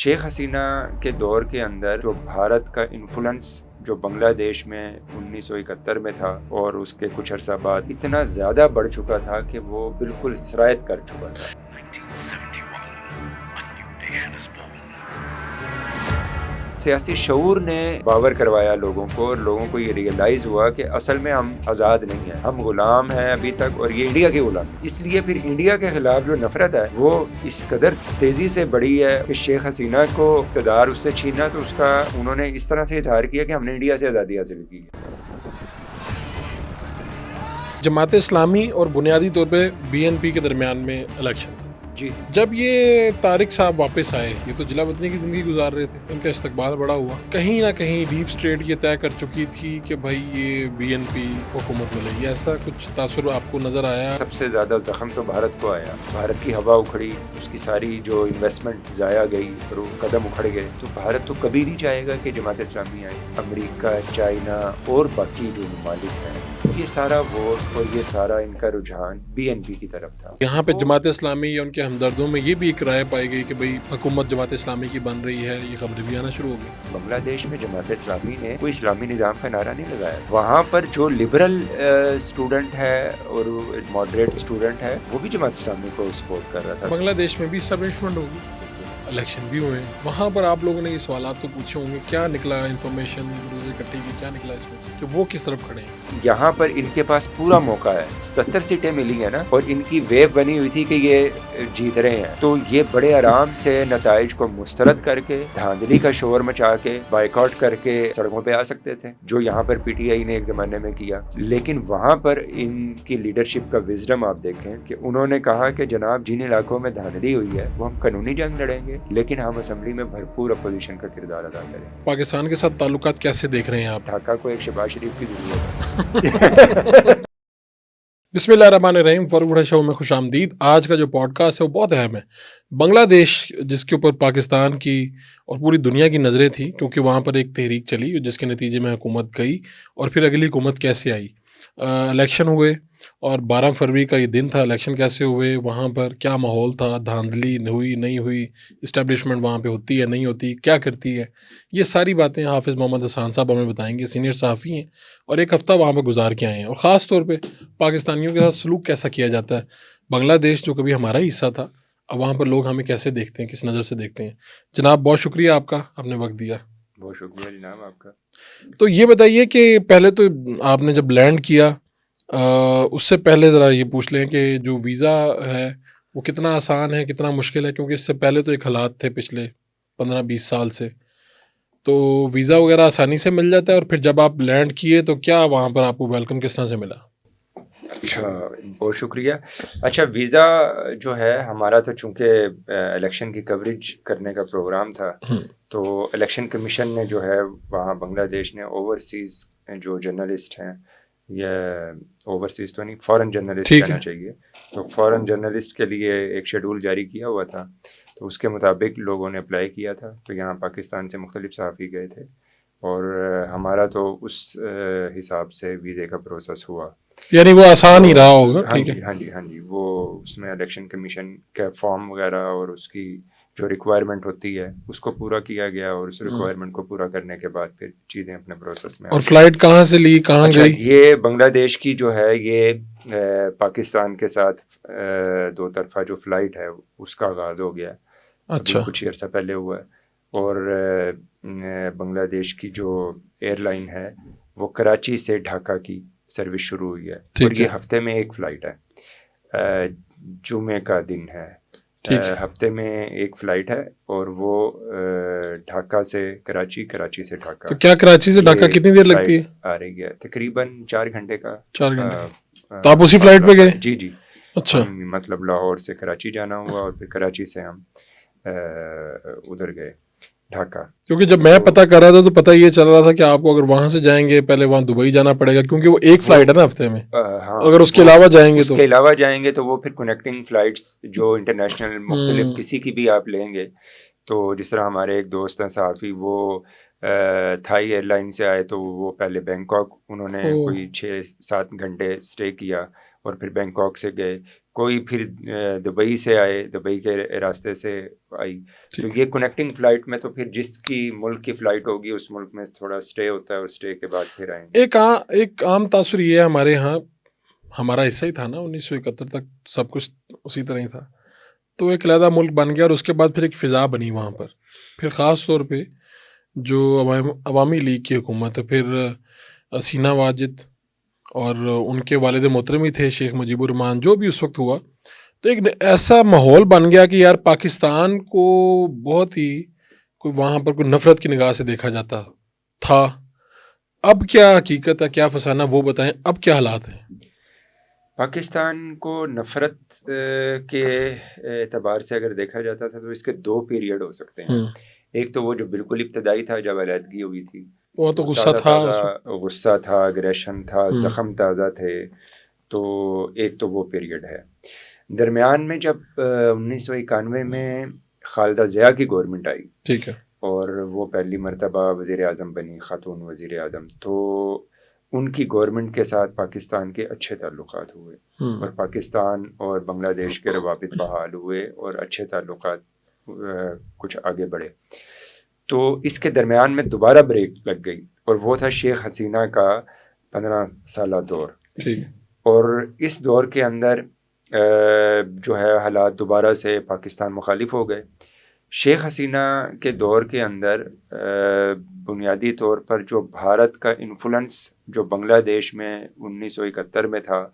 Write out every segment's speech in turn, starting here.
شیخ حسینہ کے دور کے اندر جو بھارت کا انفلوئنس جو بنگلہ دیش میں 1971 میں تھا اور اس کے کچھ عرصہ بعد اتنا زیادہ بڑھ چکا تھا کہ وہ بالکل سرایت کر چکا تھا۔ سیاسی شعور نے باور کروایا لوگوں کو، اور لوگوں کو یہ ریئلائز ہوا کہ اصل میں ہم آزاد نہیں ہیں، ہم غلام ہیں ابھی تک، اور یہ انڈیا کے غلام۔ اس لیے پھر انڈیا کے خلاف جو نفرت ہے وہ اس قدر تیزی سے بڑھی ہے کہ شیخ حسینہ کو اقتدار اس سے چھینا تو اس کا انہوں نے اس طرح سے اظہار کیا کہ ہم نے انڈیا سے آزادی حاصل کی ہے۔ جماعت اسلامی اور بنیادی طور پہ BNP کے درمیان میں الیکشن تھا۔ جی، جب یہ طارق صاحب واپس آئے، یہ تو جلا وطنی کی زندگی گزار رہے تھے، ان کا استقبال بڑا ہوا۔ کہیں نہ کہیں ڈیپ اسٹیٹ یہ طے کر چکی تھی کہ بھائی یہ BNP حکومت ملے گی، ایسا کچھ تاثر آپ کو نظر آیا؟ سب سے زیادہ زخم تو بھارت کو آیا، بھارت کی ہوا اکھڑی، اس کی ساری جو انویسٹمنٹ ضائع گئی اور قدم اکھڑ گئے۔ تو بھارت تو کبھی نہیں چاہے گا کہ جماعت اسلامی آئے۔ امریکہ، چائنا اور باقی جو ممالک ہیں، یہ سارا ووٹ اور یہ سارا ان کا رجحان BNP کی طرف تھا۔ یہاں پہ جماعت اسلامی یا ان کے ہمدردوں میں یہ بھی ایک رائے پائی گئی کہ بھئی حکومت جماعت اسلامی کی بن رہی ہے، یہ خبریں بھی آنا شروع ہو گئی۔ بنگلہ دیش میں جماعت اسلامی نے کوئی اسلامی نظام کا نعرہ نہیں لگایا۔ وہاں پر جو لبرل اسٹوڈنٹ ہے اور ماڈریٹ اسٹوڈنٹ ہے وہ بھی جماعت اسلامی کو سپورٹ کر رہا تھا۔ بنگلہ دیش میں بھی اسٹیبلشمنٹ ہوگی، الیکشن بھی ہوئے، وہاں پر آپ لوگوں نے یہ سوالات تو پوچھے ہوں گے، کیا نکلا انفارمیشن روزے کٹی کی، کیا نکلا اس میں سے کہ وہ کس طرف کھڑے ہیں؟ یہاں پر ان کے پاس پورا موقع ہے، 77 سیٹیں ملی ہیں نا، اور ان کی ویو بنی ہوئی تھی کہ یہ جیت رہے ہیں، تو یہ بڑے آرام سے نتائج کو مسترد کر کے، دھاندلی کا شور مچا کے، بائیکاٹ کر کے سڑکوں پہ آ سکتے تھے، جو یہاں پر PTI نے ایک زمانے میں کیا۔ لیکن وہاں پر ان کی لیڈرشپ کا وزڈم آپ دیکھیں کہ انہوں نے کہا کہ جناب جن علاقوں میں دھاندلی ہوئی ہے وہ ہم قانونی جنگ لڑیں گے، لیکن ہم اسمبلی میں بھرپور اپوزیشن کا کردار ادا کریں۔ پاکستان کے ساتھ تعلقات کیسے دیکھ رہے ہیں آپ؟ ڈھاکہ کو ایک شہباز شریف کی ضرورت ہے۔ بسم اللہ الرحمن الرحیم، فاروق بڑھا شو میں خوش آمدید۔ آج کا جو پوڈ کاسٹ ہے وہ بہت اہم ہے۔ بنگلہ دیش جس کے اوپر پاکستان کی اور پوری دنیا کی نظریں تھیں، کیونکہ وہاں پر ایک تحریک چلی جس کے نتیجے میں حکومت گئی، اور پھر اگلی حکومت کیسے آئی، الیکشن ہوئے، اور 12 فروری کا یہ دن تھا، الیکشن کیسے ہوئے، وہاں پر کیا ماحول تھا، دھاندلی ہوئی نہیں ہوئی، اسٹیبلشمنٹ وہاں پہ ہوتی ہے نہیں ہوتی، کیا کرتی ہے، یہ ساری باتیں حافظ محمد حسان صاحب ہمیں بتائیں گے، سینئر صحافی ہیں اور ایک ہفتہ وہاں پہ گزار کے آئے ہیں، اور خاص طور پہ پاکستانیوں کے ساتھ سلوک کیسا کیا جاتا ہے۔ بنگلہ دیش جو کبھی ہمارا ہی حصہ تھا، اب وہاں پر لوگ ہمیں کیسے دیکھتے ہیں، کس نظر سے دیکھتے ہیں۔ جناب بہت شکریہ آپ کا، آپ نے وقت دیا۔ بہت شکریہ جناب آپ کا۔ تو یہ بتائیے کہ پہلے تو آپ نے جب لینڈ کیا، اس سے پہلے ذرا یہ پوچھ لیں کہ جو ویزا ہے وہ کتنا آسان ہے، کتنا مشکل ہے، کیونکہ اس سے پہلے تو ایک حالات تھے پچھلے 15-20 سال سے، تو ویزا وغیرہ آسانی سے مل جاتا ہے، اور پھر جب آپ لینڈ کیے تو کیا وہاں پر آپ کو ویلکم کس طرح سے ملا؟ اچھا، بہت شکریہ۔ اچھا، ویزا جو ہے ہمارا تو چونکہ الیکشن کی کوریج کرنے کا پروگرام تھا، تو الیکشن کمیشن نے جو ہے وہاں بنگلہ دیش نے اوورسیز جو جرنلسٹ ہیں، یا اوورسیز تو نہیں، فارن جرنلسٹ کہنا چاہیے، تو فارن جرنلسٹ کے لیے ایک شیڈول جاری کیا ہوا تھا، تو اس کے مطابق لوگوں نے اپلائی کیا تھا، تو یہاں پاکستان سے مختلف صحافی گئے تھے، اور ہمارا تو اس حساب سے ویزے کا پروسیس ہوا۔ یعنی وہ آسان ہی رہا ہوگا؟ ٹھیک ہے، ہاں جی، وہ اس میں الیکشن کمیشن کا فارم وغیرہ اور اس کی جو ریکوائرمنٹ ہوتی ہے اس کو پورا کیا گیا، اور اس ریکوائرمنٹ کو پورا کرنے کے بعد پھر چیزیں اپنے پروسیس میں۔ اور فلائٹ کہاں سے لی، کہاں گئی؟ یہ بنگلہ دیش کی جو ہے یہ پاکستان کے ساتھ 2 طرفہ جو فلائٹ ہے اس کا آغاز ہو گیا، اچھا، کچھ عرصہ پہلے ہوا ہے، اور بنگلہ دیش کی جو ایئر لائن ہے وہ کراچی سے ڈھاکہ کی سروس شروع ہوئی ہے، اور یہ ہفتے میں ایک فلائٹ ہے، جمعے کا دن ہے، ہفتے میں ایک فلائٹ ہے، اور وہ ڈھاکہ سے کراچی، کراچی سے ڈھاکہ۔ تو کیا کراچی سے ڈھاکہ کتنی دیر لگتی ہے؟ آ رہی ہے تقریباً 4 گھنٹے کا۔ 4 گھنٹے تو آپ اسی فلائٹ پہ گئے؟ جی، اچھا، مطلب لاہور سے کراچی جانا ہوا، اور پھر کراچی سے ہم ادھر گئے ڈھاکہ۔ کیونکہ جب میں پتہ کر رہا تھا تو پتہ یہ چل رہا تھا کہ آپ کو اگر وہاں سے جائیں گے پہلے وہاں دبئی جانا پڑے گا، کیونکہ وہ ایک فلائٹ ہے نا ہفتے میں، اگر اس کے علاوہ جائیں گے تو وہ پھر کنیکٹنگ فلائٹس جو انٹرنیشنل مختلف کسی کی بھی آپ لیں گے، تو جس طرح ہمارے ایک دوست ہیں صحافی، وہ تھائی ایئر لائن سے آئے، تو وہ پہلے بینکاک انہوں نے کوئی 6-7 گھنٹے اسٹے کیا، اور پھر بینکاک سے گئے, کوئی پھر دبئی سے آئے, دبئی کے راستے سے آئی. تو یہ کنیکٹنگ فلائٹ میں تو پھر جس کی ملک کی فلائٹ ہوگی اس ملک میں تھوڑا اسٹے ہوتا ہے, اور اسٹے کے بعد پھر آئیں گے. ایک عام تاثر یہ ہے ہمارے یہاں, ہمارا حصہ ہی تھا نا 1971 تک سب کچھ اسی طرح ہی تھا, تو ایک علیحدہ ملک بن گیا, اور اس کے بعد پھر ایک فضا بنی وہاں پر. پھر خاص طور پہ جو عوامی لیگ کی حکومت ہے, پھر حسینہ واجد اور ان کے والد محترم ہی تھے شیخ مجیب الرحمان, جو بھی اس وقت ہوا, تو ایک ایسا ماحول بن گیا کہ یار پاکستان کو بہت ہی کوئی وہاں پر کوئی نفرت کی نگاہ سے دیکھا جاتا تھا. اب کیا حقیقت ہے, کیا فسانہ, وہ بتائیں, اب کیا حالات ہیں؟ پاکستان کو نفرت کے اعتبار سے اگر دیکھا جاتا تھا تو اس کے دو پیریڈ ہو سکتے ہیں. ایک تو وہ جو بالکل ابتدائی تھا جب علیحدگی ہوئی تھی, وہ تو غصہ تھا, غصہ تھا, اگریشن تھا, زخم تازہ تھے, تو ایک تو وہ پیریڈ ہے. درمیان میں جب 1991 میں خالدہ ضیاء کی گورنمنٹ آئی, ٹھیک ہے, اور وہ پہلی مرتبہ وزیر اعظم بنی, خاتون وزیر اعظم, تو ان کی گورنمنٹ کے ساتھ پاکستان کے اچھے تعلقات ہوئے, اور پاکستان اور بنگلہ دیش کے روابط بحال ہوئے, اور اچھے تعلقات کچھ آگے بڑھے. تو اس کے درمیان میں دوبارہ بریک لگ گئی, اور وہ تھا شیخ حسینہ کا 15 سالہ دور. اور اس دور کے اندر جو ہے حالات دوبارہ سے پاکستان مخالف ہو گئے. شیخ حسینہ کے دور کے اندر بنیادی طور پر جو بھارت کا انفلوئنس جو بنگلہ دیش میں 1971 میں تھا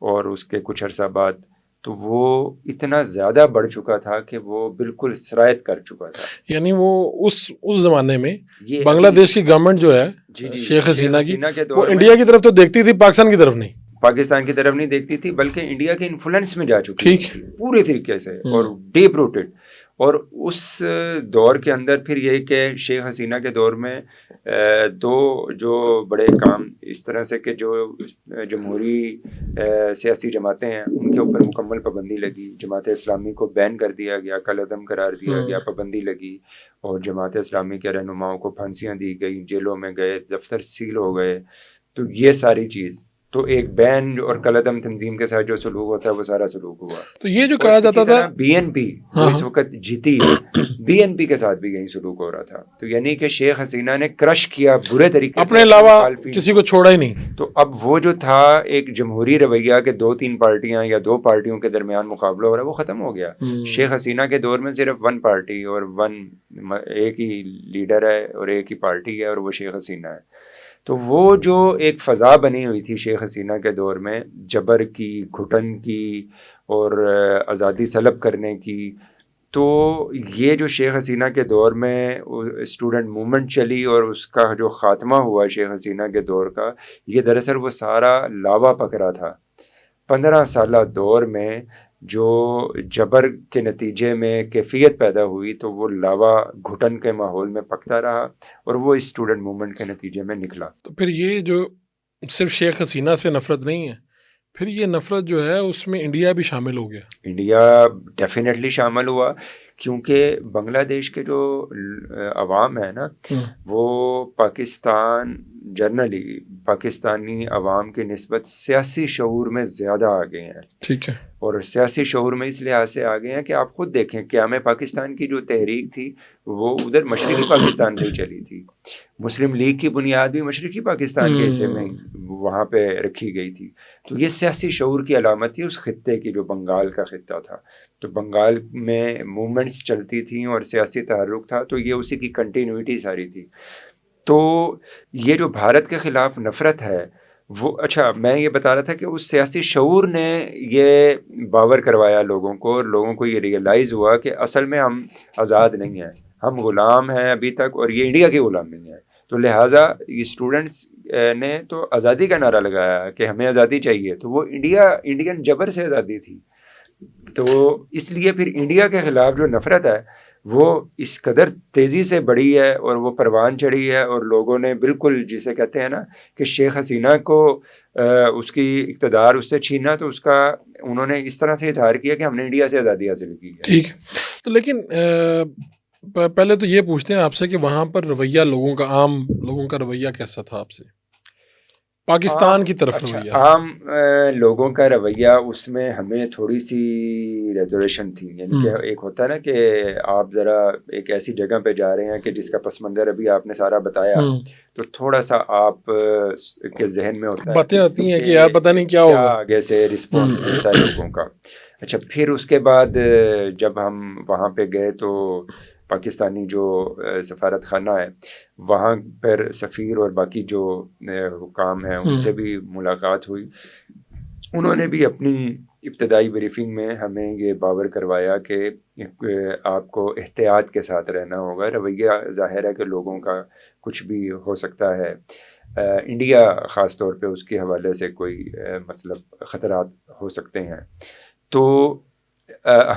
اور اس کے کچھ عرصہ بعد, تو وہ اتنا زیادہ بڑھ چکا تھا کہ وہ بالکل سرایت کر چکا تھا. یعنی وہ اس زمانے میں بنگلہ دیش کی گورنمنٹ جو ہے شیخ حسینہ کی, وہ انڈیا کی طرف تو دیکھتی تھی, پاکستان کی طرف نہیں, پاکستان کی طرف نہیں دیکھتی تھی, بلکہ انڈیا کے انفلوئنس میں جا چکی تھی پورے طریقے سے, اور ڈیپ روٹڈ. اور اس دور کے اندر پھر یہ کہ شیخ حسینہ کے دور میں دو جو بڑے کام اس طرح سے کہ جو جمہوری سیاسی جماعتیں ہیں ان کے اوپر مکمل پابندی لگی. جماعت اسلامی کو بین کر دیا گیا, کالعدم قرار دیا گیا, پابندی لگی, اور جماعت اسلامی کے رہنماؤں کو پھانسیاں دی گئی, جیلوں میں گئے, دفتر سیل ہو گئے. تو یہ ساری چیز, تو ایک بین اور کالعدم تنظیم کے ساتھ جو سلوک ہوتا ہے وہ سارا سلوک ہوا. تو یہ جو کہا جاتا تھا بی این پی اس وقت جیتی ہے, بی این پی کے ساتھ بھی یہی سلوک ہو رہا تھا. تو یعنی کہ شیخ حسینہ نے کرش کیا برے طریقے سے, اپنے علاوہ کسی کو چھوڑا ہی نہیں. تو اب وہ جو تھا ایک جمہوری رویہ کہ 2-3 پارٹیاں یا 2 پارٹیوں کے درمیان مقابلہ ہو رہا ہے, وہ ختم ہو گیا. شیخ حسینہ کے دور میں صرف 1 پارٹی اور ایک ہی لیڈر ہے اور ایک ہی پارٹی ہے, اور وہ شیخ حسینہ ہے. تو وہ جو ایک فضا بنی ہوئی تھی شیخ حسینہ کے دور میں, جبر کی, گھٹن کی, اور آزادی طلب کرنے کی, تو یہ جو شیخ حسینہ کے دور میں اسٹوڈنٹ موومنٹ چلی اور اس کا جو خاتمہ ہوا شیخ حسینہ کے دور کا, یہ دراصل وہ سارا لاوا پکڑا تھا. 15 سالہ دور میں جو جبر کے نتیجے میں کیفیت پیدا ہوئی, تو وہ لاوا گھٹن کے ماحول میں پکتا رہا, اور وہ اسٹوڈنٹ موومنٹ کے نتیجے میں نکلا. تو پھر یہ جو صرف شیخ حسینہ سے نفرت نہیں ہے, پھر یہ نفرت جو ہے اس میں انڈیا بھی شامل ہو گیا. انڈیا ڈیفینیٹلی شامل ہوا, کیونکہ بنگلہ دیش کے جو عوام ہے نا, وہ پاکستان جنرلی پاکستانی عوام کی نسبت سیاسی شعور میں زیادہ آگے ہیں. ٹھیک ہے. اور سیاسی شعور میں اس لحاظ سے آگے ہیں کہ آپ خود دیکھیں قیام پاکستان کی جو تحریک تھی وہ ادھر مشرقی پاکستان سے ہی چلی تھی. مسلم لیگ کی بنیاد بھی مشرقی پاکستان کے حصے میں وہاں پہ رکھی گئی تھی. تو یہ سیاسی شعور کی علامت تھی اس خطے کی جو بنگال کا خطہ تھا. تو بنگال میں موومنٹس چلتی تھیں اور سیاسی تحرک تھا, تو یہ اسی کی کنٹینیوٹی ساری تھی. تو یہ جو بھارت کے خلاف نفرت ہے وہ, اچھا میں یہ بتا رہا تھا کہ اس سیاسی شعور نے یہ باور کروایا لوگوں کو, اور لوگوں کو یہ ریئلائز ہوا کہ اصل میں ہم آزاد نہیں ہیں, ہم غلام ہیں ابھی تک, اور یہ انڈیا کے غلام نہیں ہیں. تو لہٰذا یہ اسٹوڈنٹس نے تو آزادی کا نعرہ لگایا کہ ہمیں آزادی چاہیے, تو وہ انڈین جبر سے آزادی تھی. تو اس لیے پھر انڈیا کے خلاف جو نفرت ہے وہ اس قدر تیزی سے بڑھی ہے اور وہ پروان چڑھی ہے, اور لوگوں نے بالکل جسے کہتے ہیں نا کہ شیخ حسینہ کو اس کی اقتدار اس سے چھینا, تو اس کا انہوں نے اس طرح سے اظہار کیا کہ ہم نے انڈیا سے آزادی حاصل کی ہے. ٹھیک. تو لیکن پہلے تو یہ پوچھتے ہیں آپ سے کہ وہاں پر رویہ لوگوں کا, عام لوگوں کا رویہ کیسا تھا آپ سے؟ پاکستان کی طرف اچھا رویہ. عام لوگوں کا رویہ اس میں ہمیں تھوڑی سی ریزرویشن تھی، یعنی کہ ایک ہوتا ہے نا کہ آپ ذرا ایک ایسی جگہ پہ جا رہے ہیں کہ جس کا پس منظر ابھی آپ نے سارا بتایا، تو تھوڑا سا آپ کے ذہن میں ہوتا ہے باتیں آتی ہیں کہ یار پتہ نہیں کیا ہوگا، آگے سے رسپانس ملتا ہے لوگوں کا. اچھا پھر اس کے بعد جب ہم وہاں پہ گئے تو پاکستانی جو سفارت خانہ ہے وہاں پر سفیر اور باقی جو حکام ہیں ان سے بھی ملاقات ہوئی. انہوں نے بھی اپنی ابتدائی بریفنگ میں ہمیں یہ باور کروایا کہ آپ کو احتیاط کے ساتھ رہنا ہوگا. رویہ ظاہر ہے کہ لوگوں کا کچھ بھی ہو سکتا ہے، انڈیا خاص طور پہ اس کے حوالے سے کوئی مطلب خطرات ہو سکتے ہیں. تو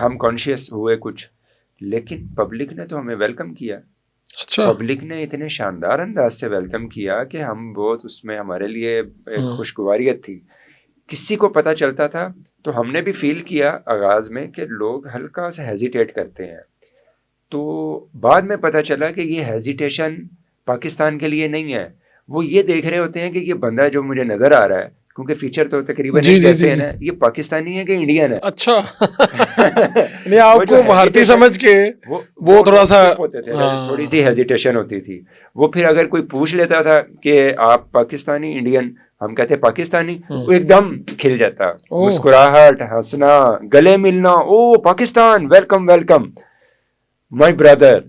ہم کانشیس ہوئے کچھ، لیکن پبلک نے تو ہمیں ویلکم کیا. اچھا پبلک نے اتنے شاندار انداز سے ویلکم کیا کہ ہم بہت اس میں ہمارے لیے ایک خوشگواریت تھی. کسی کو پتہ چلتا تھا تو ہم نے بھی فیل کیا آغاز میں کہ لوگ ہلکا سا ہیزیٹیٹ کرتے ہیں، تو بعد میں پتہ چلا کہ یہ ہیزیٹیشن پاکستان کے لیے نہیں ہے. وہ یہ دیکھ رہے ہوتے ہیں کہ یہ بندہ جو مجھے نظر آ رہا ہے، کیونکہ فیچر تو تقریباً ایک جیسے ہیں نا، یہ پاکستانی ہے کہ انڈین ہے. اچھا نہیں آپ کو بھارتی سمجھ کے وہ تھوڑا سا ہوتے تھے، تھوڑی سی ہیزیٹیشن ہوتی تھی. وہ پھر اگر کوئی پوچھ لیتا تھا کہ آپ پاکستانی انڈین، ہم کہتے پاکستانی، وہ ایک دم کھل جاتا، مسکراہٹ، ہنسنا، گلے ملنا، او Pakistan, welcome welcome my brother,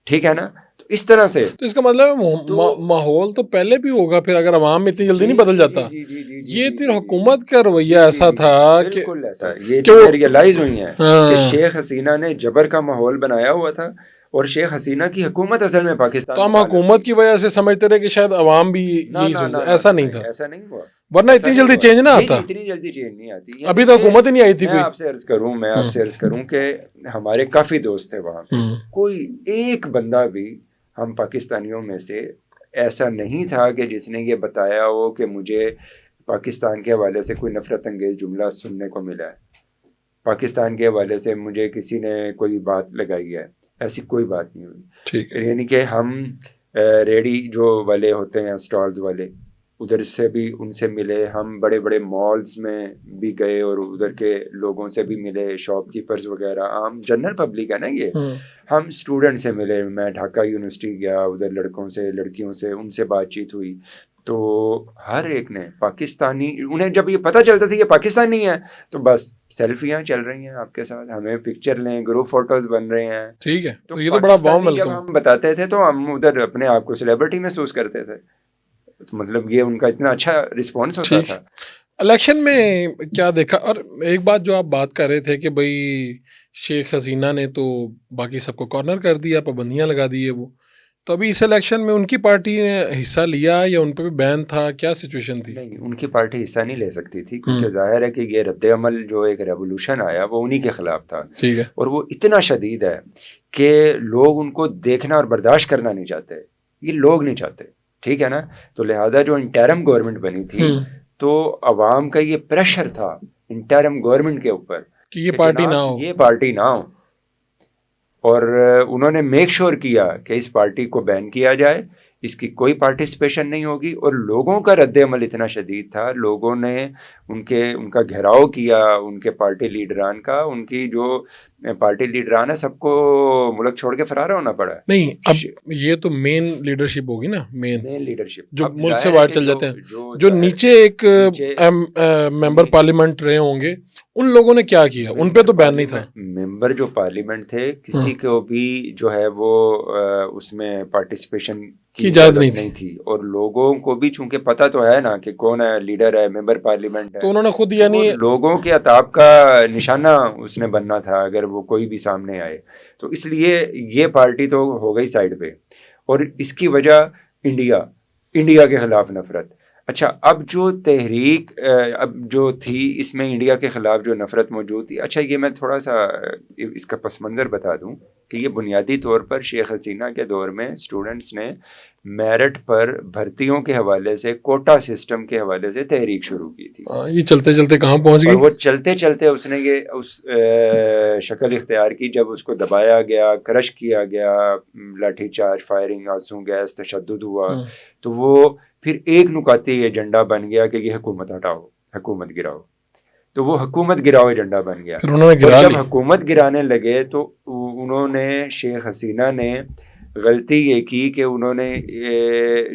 ٹھیک ہے نا. تو اس طرح سے تو اس کا مطلب ماحول تو پہلے بھی ہوگا پھر، اگر عوام اتنی جلدی نہیں بدل جاتا. یہ پھر حکومت کا رویہ ایسا تھا کہ بالکل ایسا، یہ چیزیں ریئلائز ہوئی ہیں کہ شیخ حسینہ نے جبر کا ماحول بنایا ہوا تھا، اور شیخ حسینہ کی حکومت اصل میں پاکستان تو ہم حکومت کی وجہ سے سمجھتے رہے کہ شاید عوام بھی یہی سوچ، ایسا نہیں تھا، ایسا نہیں ہوا، ورنہ اتنی جلدی چینج نہ آتا. اتنی جلدی چینج نہیں آتی. ابھی تو حکومت ہی نہیں آئی تھی کوئی. میں آپ سے عرض کروں کہ ہمارے کافی دوست تھے وہاں پہ، کوئی ایک بندہ بھی ہم پاکستانیوں میں سے ایسا نہیں تھا کہ جس نے یہ بتایا ہو کہ مجھے پاکستان کے حوالے سے کوئی نفرت انگیز جملہ سننے کو ملا ہے، پاکستان کے حوالے سے مجھے کسی نے کوئی بات لگائی ہے، ایسی کوئی بات نہیں ہوئی. یعنی کہ ہم ریڈی جو والے ہوتے ہیں، اسٹالز والے، ادھر سے بھی ان سے ملے، ہم بڑے بڑے مالز میں بھی گئے اور ادھر کے لوگوں سے بھی ملے، شاپ کیپرز وغیرہ، عام جنرل پبلک ہے نا یہ. ہم اسٹوڈنٹ سے ملے، میں ڈھاکہ یونیورسٹی گیا، ادھر لڑکوں سے لڑکیوں سے ان سے بات چیت ہوئی. تو ہر ایک نے پاکستانی، انہیں جب یہ پتہ چلتا تھا یہ پاکستانی ہے تو بس سیلفیاں چل رہی ہیں آپ کے ساتھ، ہمیں پکچر لیں، گروپ فوٹوز بن رہے ہیں. ٹھیک ہے، تو یہ تو بڑا وارم ویلکم. جب ہم بتاتے تھے تو ہم ادھر اپنے آپ کو سیلیبریٹی محسوس کرتے تھے، تو مطلب یہ ان کا اتنا اچھا رسپانس ہوتا تھا. الیکشن میں کیا دیکھا؟ اور ایک بات جو آپ بات کر رہے تھے کہ بھائی شیخ حسینہ نے تو باقی سب کو کارنر کر دیا، پابندیاں لگا دی ہے، وہ تو ابھی اس الیکشن میں ان کی پارٹی نے حصہ لیا یا ان پہ بھی بین تھا؟ کیا سچویشن تھی؟ نہیں، ان کی پارٹی حصہ نہیں لے سکتی تھی، کیونکہ ظاہر ہے کہ یہ رد عمل جو ایک ریولوشن آیا وہ انہی کے خلاف تھا. ٹھیک ہے، اور وہ اتنا شدید ہے کہ لوگ ان کو دیکھنا اور برداشت کرنا نہیں چاہتے، یہ لوگ نہیں چاہتے، ٹھیک ہے نا. تو لہذا جو انٹرم گورنمنٹ بنی تھی تو عوام کا یہ پریشر تھا انٹرم گورنمنٹ کے اوپر کہ یہ پارٹی نہ ہو، یہ پارٹی نہ ہو، اور انہوں نے میک شور کیا کہ اس پارٹی کو بین کیا جائے، اس کی کوئی پارٹیسپیشن نہیں ہوگی. اور لوگوں کا رد عمل اتنا شدید تھا، لوگوں نے ان کا گھیراؤ کیا، ان کے پارٹی لیڈران کا، ان کی جو پارٹی لیڈران ہے سب کو ملک چھوڑ کے فرار ہونا پڑا. نہیں اب یہ تو مین لیڈرشپ ہوگی نا، مین لیڈرشپ جو ملک سے باہر چل جاتے ہیں، جو نیچے ایک ممبر پارلیمنٹ رہے ہوں گے، ان لوگوں نے کیا کیا؟ ان پہ تو بین نہیں تھا. ممبر جو پارلیمنٹ تھے کسی کو بھی جو ہے وہ اس میں پارٹیسپیشن کی اجازت نہیں تھی، اور لوگوں کو بھی چونکہ پتہ تو ہے نا کہ کون ہے لیڈر ہے، ممبر پارلیمنٹ ہے، تو انہوں نے خود یعنی لوگوں کے عطاب کا نشانہ اس نے بننا تھا اگر وہ کوئی بھی سامنے آئے. تو اس لیے یہ پارٹی تو ہو گئی سائڈ پہ، اور اس کی وجہ انڈیا کے خلاف نفرت. اچھا اب جو تحریک اب جو تھی اس میں انڈیا کے خلاف جو نفرت موجود تھی، اچھا یہ میں تھوڑا سا اس کا پس منظر بتا دوں کہ یہ بنیادی طور پر شیخ حسینہ کے دور میں اسٹوڈنٹس نے میرٹ پر بھرتیوں کے حوالے سے، کوٹا سسٹم کے حوالے سے تحریک شروع کی تھی. یہ چلتے چلتے کہاں پہنچ گئی؟ اور وہ چلتے چلتے اس نے یہ اس شکل اختیار کی جب اس کو دبایا گیا، کرش کیا گیا، لاٹھی چارج، فائرنگ، آنسو گیس، تشدد ہوا. تو وہ پھر ایک نکاتی ایجنڈا بن گیا کہ یہ حکومت ہٹاؤ، حکومت گراؤ، تو وہ حکومت گراؤ ایجنڈا بن گیا. اور جب حکومت گرانے لگے تو انہوں نے، شیخ حسینہ نے غلطی یہ کی کہ انہوں نے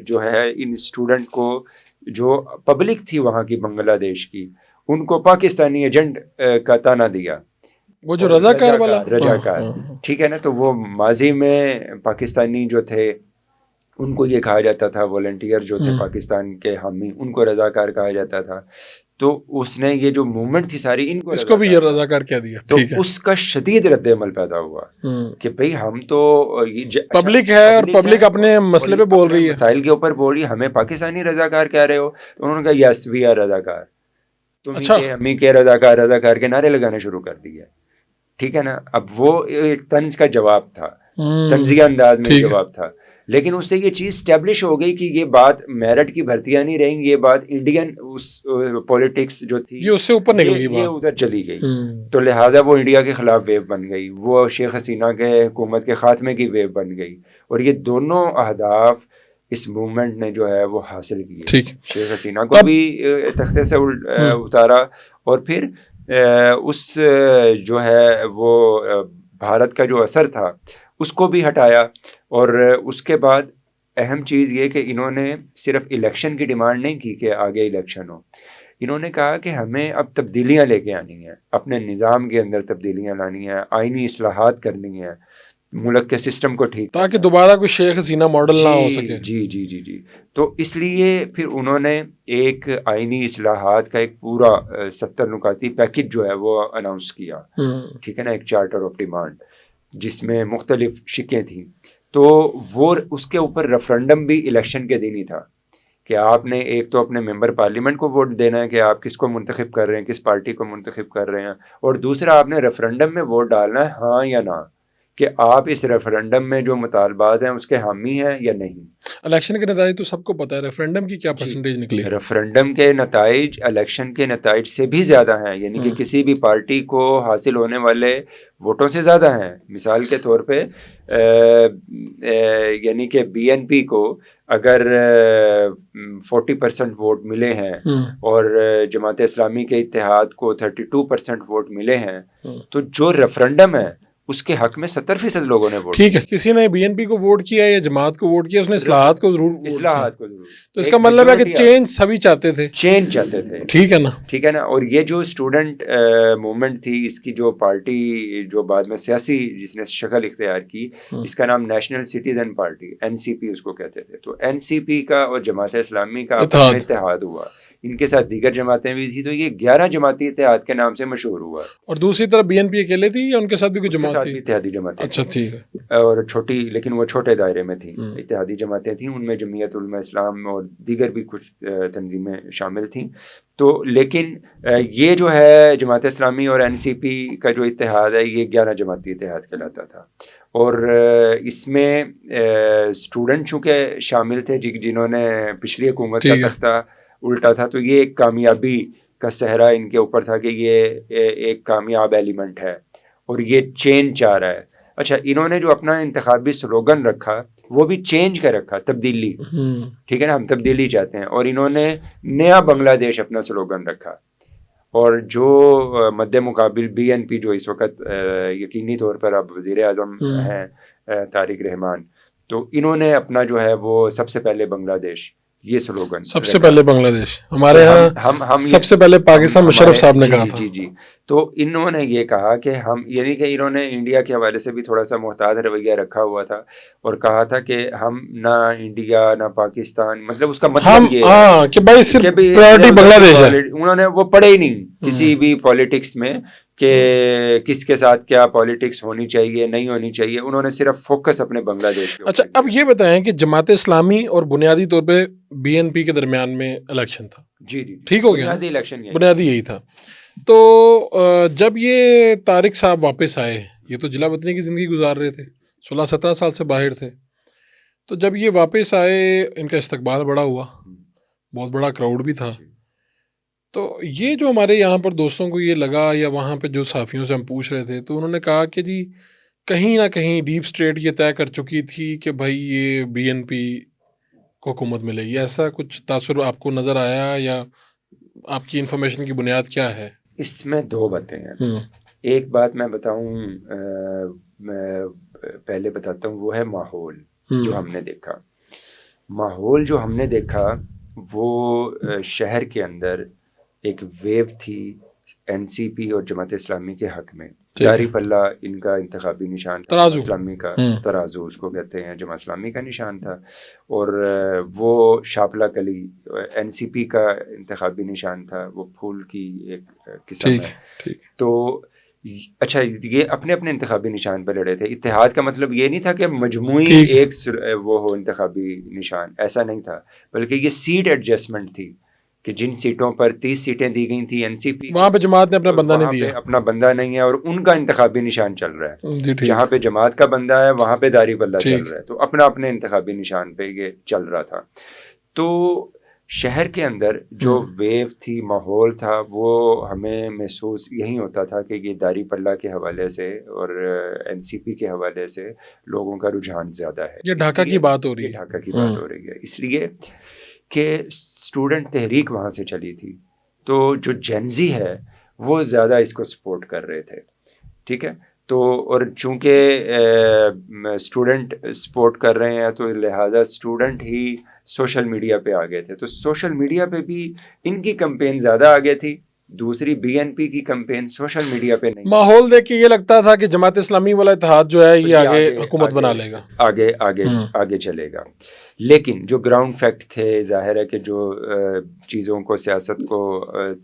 جو ہے ان اسٹوڈنٹ کو، جو پبلک تھی وہاں کی بنگلہ دیش کی، ان کو پاکستانی ایجنٹ کا تانا دیا. وہ جو رضاکار والا، رضاکار، ٹھیک ہے نا. تو وہ ماضی میں پاکستانی جو تھے ان کو یہ کہا جاتا تھا، والنٹیئر جو تھے پاکستان کے حامی، ان کو رضاکار کہا جاتا تھا. تو اس نے یہ جو موومنٹ تھی ساری، ان کو اس کو بھی یہ رضاکار کہہ دیا. تو اس کا شدید رد عمل پیدا ہوا کہ بھئی ہم تو پبلک ہے اور پبلک اپنے مسئلے پہ بول رہی ہے، مسائل کے اوپر بول رہی ہے، ہمیں پاکستانی رضاکار کہہ رہے ہو. تو انہوں نے کہا یس وی آر رضاکار. تو ہمیں کے رضاکار رضاکار کے نعرے لگانے شروع کر دیے. ٹھیک ہے نا. اب وہ ایک طنز کا جواب تھا، طنزیہ انداز میں جواب تھا. لیکن اس سے یہ چیز اسٹیبلش ہو گئی کہ یہ بات میرٹ کی بھرتیاں نہیں رہیں گی، یہ بات انڈین اس پولیٹکس جو تھی یہ اس سے اوپر نکل گئی، یہ ادھر چلی گئی. تو لہٰذا وہ انڈیا کے خلاف ویو بن گئی، وہ شیخ حسینہ کے حکومت کے خاتمے کی ویو بن گئی. اور یہ دونوں اہداف اس موومنٹ نے جو ہے وہ حاصل کیے. شیخ حسینہ کو بھی تختے سے اتارا، اور پھر اس جو ہے وہ بھارت کا جو اثر تھا اس کو بھی ہٹایا. اور اس کے بعد اہم چیز یہ کہ انہوں نے صرف الیکشن کی ڈیمانڈ نہیں کی کہ آگے الیکشن ہو، انہوں نے کہا کہ ہمیں اب تبدیلیاں لے کے آنی ہیں، اپنے نظام کے اندر تبدیلیاں لانی ہیں، آئینی اصلاحات کرنی ہیں، ملک کے سسٹم کو ٹھیک، تاکہ دوبارہ کوئی شیخ حسینہ ماڈل نہ ہو سکے. جی. تو اس لیے پھر انہوں نے ایک آئینی اصلاحات کا ایک پورا 70 نکاتی پیکج جو ہے وہ اناؤنس کیا. ٹھیک ہے نا، ایک چارٹر آف ڈیمانڈ جس میں مختلف شقیں تھیں. تو وہ اس کے اوپر ریفرنڈم بھی الیکشن کے دن ہی تھا کہ آپ نے ایک تو اپنے ممبر پارلیمنٹ کو ووٹ دینا ہے کہ آپ کس کو منتخب کر رہے ہیں، کس پارٹی کو منتخب کر رہے ہیں، اور دوسرا آپ نے ریفرنڈم میں ووٹ ڈالنا ہے ہاں یا نہ، کہ آپ اس ریفرنڈم میں جو مطالبات ہیں اس کے حامی ہیں یا نہیں. الیکشن کے نتائج تو سب کو پتہ ہے، ریفرنڈم کی کیا پرسنٹیج نکلی؟ ریفرنڈم کے نتائج الیکشن کے نتائج سے بھی زیادہ ہیں، یعنی کہ کسی بھی پارٹی کو حاصل ہونے والے ووٹوں سے زیادہ ہیں. مثال کے طور پہ یعنی کہ بی این پی کو اگر 40% ووٹ ملے ہیں اور جماعت اسلامی کے اتحاد کو 32% ووٹ ملے ہیں، تو جو ریفرنڈم ہے اس کے حق میں 70% لوگوں نے ووٹ. ٹھیک ہے، کسی نے بی این پی کو ووٹ کیا یا جماعت کو ووٹ کیا، اس نے اصلاحات کو ضرور. تو اس کا مطلب ہے کہ چینج سبھی چاہتے تھے، ٹھیک ہے نا. ٹھیک ہے نا. اور یہ جو اسٹوڈنٹ موومنٹ تھی، اس کی جو پارٹی جو بعد میں سیاسی جس نے شکل اختیار کی، اس کا نام نیشنل سٹیزن پارٹی NCP اس کو کہتے تھے. تو NCP کا اور جماعت اسلامی کا اتحاد ہوا، ان کے ساتھ دیگر جماعتیں بھی تھی، تو یہ 11 جماعتی اتحاد کے نام سے مشہور ہوا. اور دوسری طرف بی این پی اکیلے تھی یا ان کے ساتھ بھی کوئی جماعت تھی؟ اتحادی جماعتیں. اچھا ٹھیک ہے. اور چھوٹی، لیکن وہ چھوٹے دائرے میں تھیں، اتحادی جماعتیں تھیں، ان میں جمعیت علماء اسلام اور دیگر بھی کچھ تنظیمیں شامل تھیں. تو لیکن یہ جو ہے جماعت اسلامی اور NCP کا جو اتحاد ہے یہ 11 جماعتی اتحاد کہلاتا تھا. اور اس میں اسٹوڈنٹ چونکہ شامل تھے جنہوں نے پچھلی حکومت کا تختہ الٹا تھا، تو یہ ایک کامیابی کا صحرا ان کے اوپر تھا کہ یہ ایک کامیاب ایلیمنٹ ہے اور یہ چینج چاہ رہا ہے. اچھا، انہوں نے جو اپنا انتخابی سلوگن رکھا وہ بھی چینج کا رکھا، تبدیلی. ٹھیک ہے نا، ہم تبدیلی چاہتے ہیں. اور انہوں نے نیا بنگلہ دیش اپنا سلوگن رکھا. اور جو مد مقابل BNP جو اس وقت یقینی طور پر اب وزیر اعظم ہیں طارق رحمان، تو انہوں نے اپنا جو ہے وہ سب سے پہلے بنگلہ دیش، یہ سلوگن سب سے پہلے بنگلہ دیش. ہمارے ہاں سب سے پہلے پاکستان مشرف صاحب نے کہا تھا. جی. تو انہوں نے یہ کہا کہ ہم، یعنی کہ انہوں نے انڈیا کے حوالے سے بھی تھوڑا سا محتاط رویہ رکھا ہوا تھا اور کہا تھا کہ ہم نہ انڈیا نہ پاکستان، مطلب اس کا مطلب یہ ہے کہ بھائی صرف پرائورٹی بنگلہ دیش ہے. انہوں نے وہ پڑھے ہی نہیں کسی بھی پالیٹکس میں کہ کس کے ساتھ کیا پالیٹکس ہونی چاہیے نہیں ہونی چاہیے. انہوں نے صرف فوکس اپنے بنگلہ دیش. اچھا، اب یہ بتائیں کہ جماعت اسلامی اور بنیادی طور پہ BNP کے درمیان میں الیکشن تھا. جی ٹھیک ہو گیا، بنیادی یہی تھا. تو جب یہ طارق صاحب واپس آئے، یہ تو جلا وطنی کی زندگی گزار رہے تھے، 16-17 سال سے باہر تھے. تو جب یہ واپس آئے ان کا استقبال بڑا ہوا، بہت بڑا کراؤڈ بھی تھا. تو یہ جو ہمارے یہاں پر دوستوں کو یہ لگا یا وہاں پہ جو صحافیوں سے ہم پوچھ رہے تھے، تو انہوں نے کہا کہ جی کہیں نہ کہیں ڈیپ اسٹیٹ یہ طے کر چکی تھی کہ بھائی یہ BNP کو حکومت ملے گی، ایسا کچھ تاثر آپ کو نظر آیا یا آپ کی انفارمیشن کی بنیاد کیا ہے؟ اس میں دو باتیں ہیں. ایک بات میں بتاؤں، میں پہلے بتاتا ہوں، وہ ہے ماحول جو ہم نے دیکھا. ماحول جو ہم نے دیکھا وہ شہر کے اندر ایک ویو تھی این سی پی اور جماعت اسلامی کے حق میں. داری پلہ ان کا انتخابی نشان تھا، ترازو اسلامی کا ترازو اس کو کہتے ہیں، جماعت اسلامی کا نشان تھا. اور وہ شاپلا کلی این سی پی کا انتخابی نشان تھا، وہ پھول کی ایک قسم ہے. تو اچھا، یہ اپنے اپنے انتخابی نشان پہ لڑے تھے. اتحاد کا مطلب یہ نہیں تھا کہ مجموعی ایک وہ ہو انتخابی نشان، ایسا نہیں تھا، بلکہ یہ سیٹ ایڈجسٹمنٹ تھی کہ جن سیٹوں پر 30 سیٹیں دی گئی تھیں این سی پی، وہاں پہ جماعت نے اپنا بندہ نہیں دیا، اپنا بندہ نہیں ہے اور ان کا انتخابی نشان چل رہا ہے. جہاں پہ جماعت کا بندہ ہے وہاں پہ داری پلہ چل رہا ہے. تو اپنا اپنے انتخابی نشان پہ یہ چل رہا تھا. تو شہر کے اندر جو ویو تھی، ماحول تھا، وہ ہمیں محسوس یہی ہوتا تھا کہ یہ داری پلہ کے حوالے سے اور این سی پی کے حوالے سے لوگوں کا رجحان زیادہ ہے. یہ ڈھاکہ کی بات ہو رہی ہے، ڈھاکہ کی بات ہو رہی ہے، اس لیے کہ اسٹوڈنٹ تحریک وہاں سے چلی تھی. تو جو جینزی ہے وہ زیادہ اس کو سپورٹ کر رہے تھے. ٹھیک ہے. تو اور چونکہ اسٹوڈنٹ سپورٹ کر رہے ہیں تو لہٰذا اسٹوڈنٹ ہی سوشل میڈیا پہ آگے تھے. تو سوشل میڈیا پہ بھی ان کی کمپین زیادہ آگے تھی. دوسری بی این پی کی کمپین سوشل میڈیا پہ نہیں. ماحول دیکھ کے یہ لگتا تھا کہ جماعت اسلامی والا اتحاد جو ہے یہ آگے حکومت بنا لے گا، آگے چلے گا. لیکن جو گراؤنڈ فیکٹ تھے، ظاہر ہے کہ جو چیزوں کو، سیاست کو،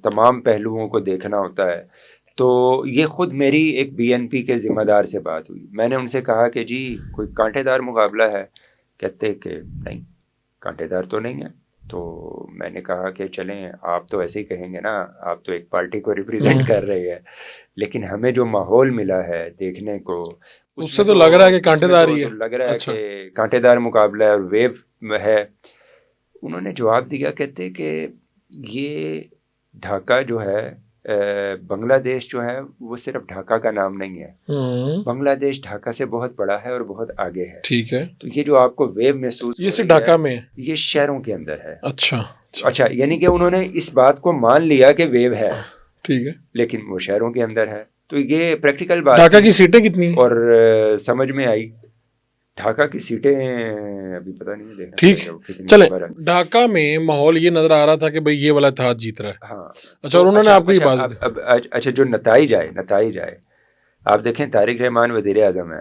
تمام پہلوؤں کو دیکھنا ہوتا ہے. تو یہ خود میری ایک بی این پی کے ذمہ دار سے بات ہوئی. میں نے ان سے کہا کہ جی کوئی کانٹے دار مقابلہ ہے؟ کہتے کہ نہیں، کانٹے دار تو نہیں ہے. تو میں نے کہا کہ چلیں، آپ تو ایسے ہی کہیں گے نا، آپ تو ایک پارٹی کو ریپریزنٹ کر رہے ہیں، لیکن ہمیں جو ماحول ملا ہے دیکھنے کو، اس سے تو لگ رہا ہے کہ کانٹے دار ہی ہے، لگ رہا ہے کہ کانٹے دار مقابلہ ہے اور ویو ہے. انہوں نے جواب دیا، کہتے کہ یہ ڈھاکہ جو ہے، بنگلہ دیش جو ہے وہ صرف ڈھاکہ کا نام نہیں ہے. بنگلہ دیش ڈھاکہ سے بہت بڑا ہے اور بہت آگے ہے. ٹھیک ہے. تو یہ جو آپ کو ویو محسوس یہ صرف ڈھاکہ میں، یہ شہروں کے اندر ہے. اچھا، یعنی کہ انہوں نے اس بات کو مان لیا کہ ویو ہے، ٹھیک ہے، لیکن وہ شہروں کے اندر ہے. تو یہ پریکٹیکل بات. ڈھاکہ کی سیٹیں کتنی ہیں؟ اور سمجھ میں آئی ڈھاکہ کی سیٹیں ابھی پتہ نہیں ہے. ٹھیک، چلیں. ڈھاکہ میں ماحول یہ نظر آ رہا تھا کہ بھئی یہ والا اتحاد جیت رہا ہے. ہاں. اچھا، اور انہوں نے آپ کو یہ بات اچھا جو نتائج آئے آپ دیکھیں، طارق رحمان وزیر اعظم ہے،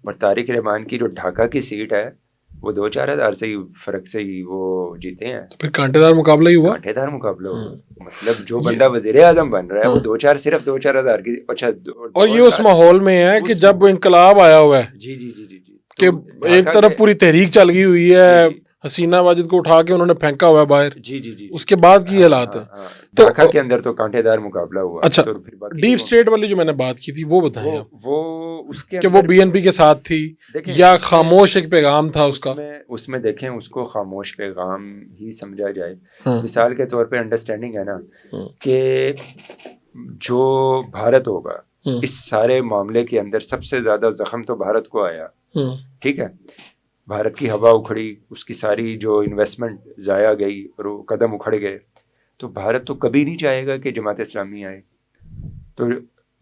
اور طارق رحمان کی جو ڈھاکہ کی سیٹ ہے وہ 2-4 ہزار سے ہی فرق سے ہی وہ جیتے ہیں. تو پھر کانٹے دار مقابلہ ہی ہوا. کانٹے دار مقابلہ ہوا، مطلب جو بندہ وزیر اعظم بن رہا ہے وہ صرف 2-4 ہزار کی. اچھا، اور یہ اس ماحول میں ہے کہ جب انقلاب آیا ہوا ہے، جی کہ ایک طرف پوری تحریک چل گئی ہوئی ہے، حسینہ واجد کو اٹھا کے انہوں نے پھینکا ہوا ہے باہر. جی اس کے بعد کی حالات ہے. تو ڈھاکہ کے اندر تو کانٹے دار مقابلہ ہوا. اچھا، ڈیپ اسٹیٹ والی جو میں نے بات کی تھی وہ بتائیں آپ. وہ اس کے کہ وہ بی این پی کے ساتھ تھی یا خاموش ایک پیغام تھا اس کا؟ اس میں دیکھیں، اس کو خاموش پیغام ہی سمجھا جائے. مثال کے طور پہ انڈرسٹینڈنگ ہے نا کہ جو بھارت ہوگا اس سارے معاملے کے اندر سب سے زیادہ زخم تو بھارت کو آیا. ٹھیک ہے. بھارت کی ہوا اکھڑی، اس کی ساری جو انویسٹمنٹ ضائع گئی اور وہ قدم اکھڑ گئے. تو بھارت تو کبھی نہیں چاہے گا کہ جماعت اسلامی آئے. تو